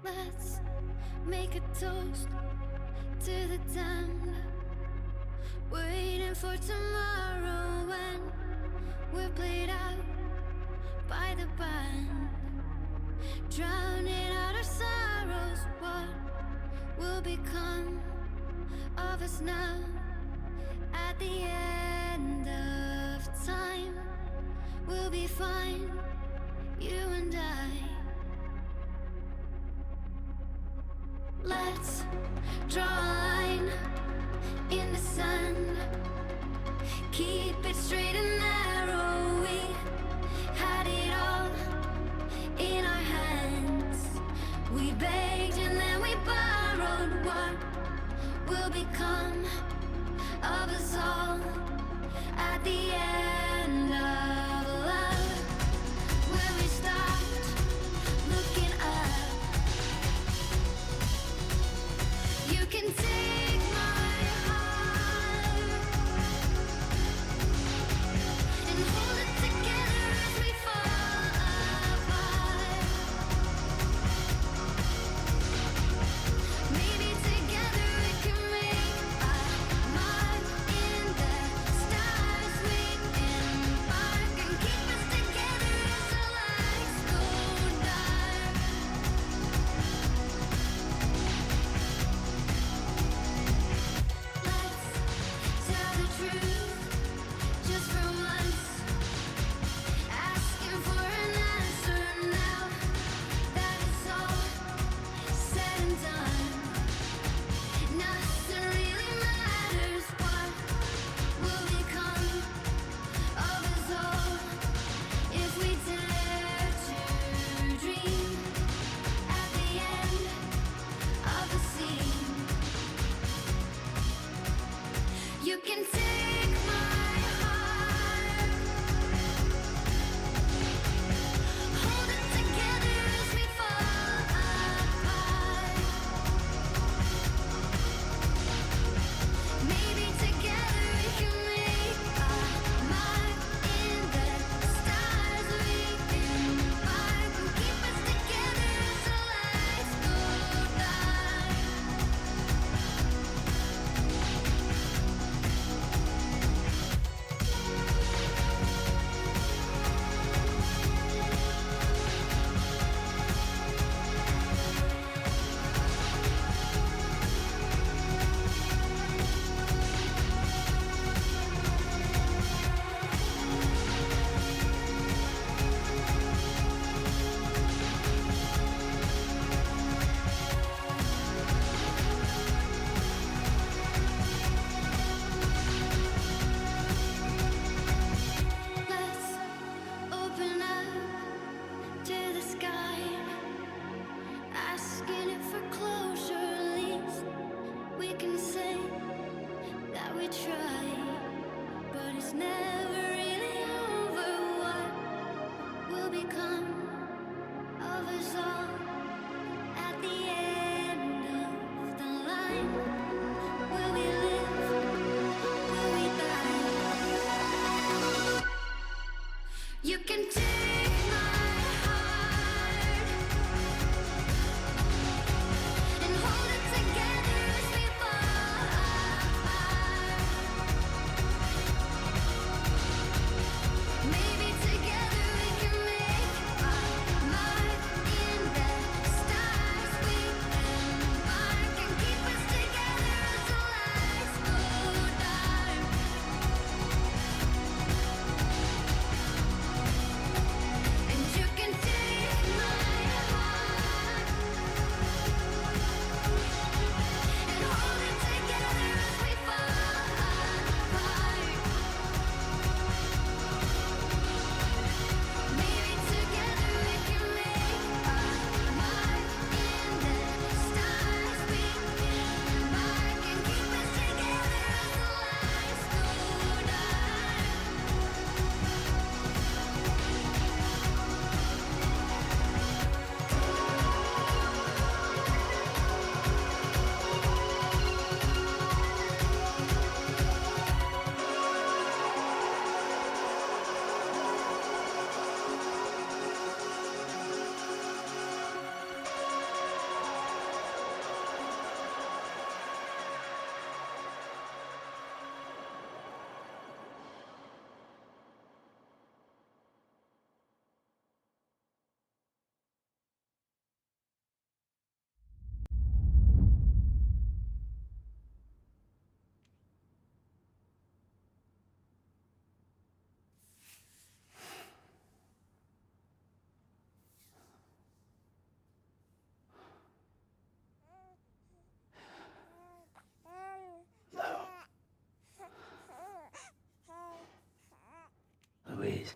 S14: Let's make a toast to the damned, waiting for tomorrow when we're played out by the band, drowning out our sorrows. What will become of us now at the end of time? We'll be fine, you and I. Let's draw a line in the sand, keep it straight and narrow. We truth just for once. Asking for an answer now that it's all said and done. Nothing really matters. What will become of us all if we dare to dream at the end of the scene? You can take my heart, hold it together as we fall apart. Maybe together we can make a mark in the stars. We embark and keep us together as the lights go dark. Let's open up to the sky, asking it for closure. At least we can say that we tried, but it's never really over. What will become of us all at the end of the line? Will we live? Will we die? You can take my heart and hold it together as we fall apart. Maybe together we can make a mark in the stars. We embark and keep us together as the lights go dark. And you can take my heart and hold it together as we fall apart. Maybe together we can make a mark in the stars. We embark and keep us together as the lights go
S5: Louise.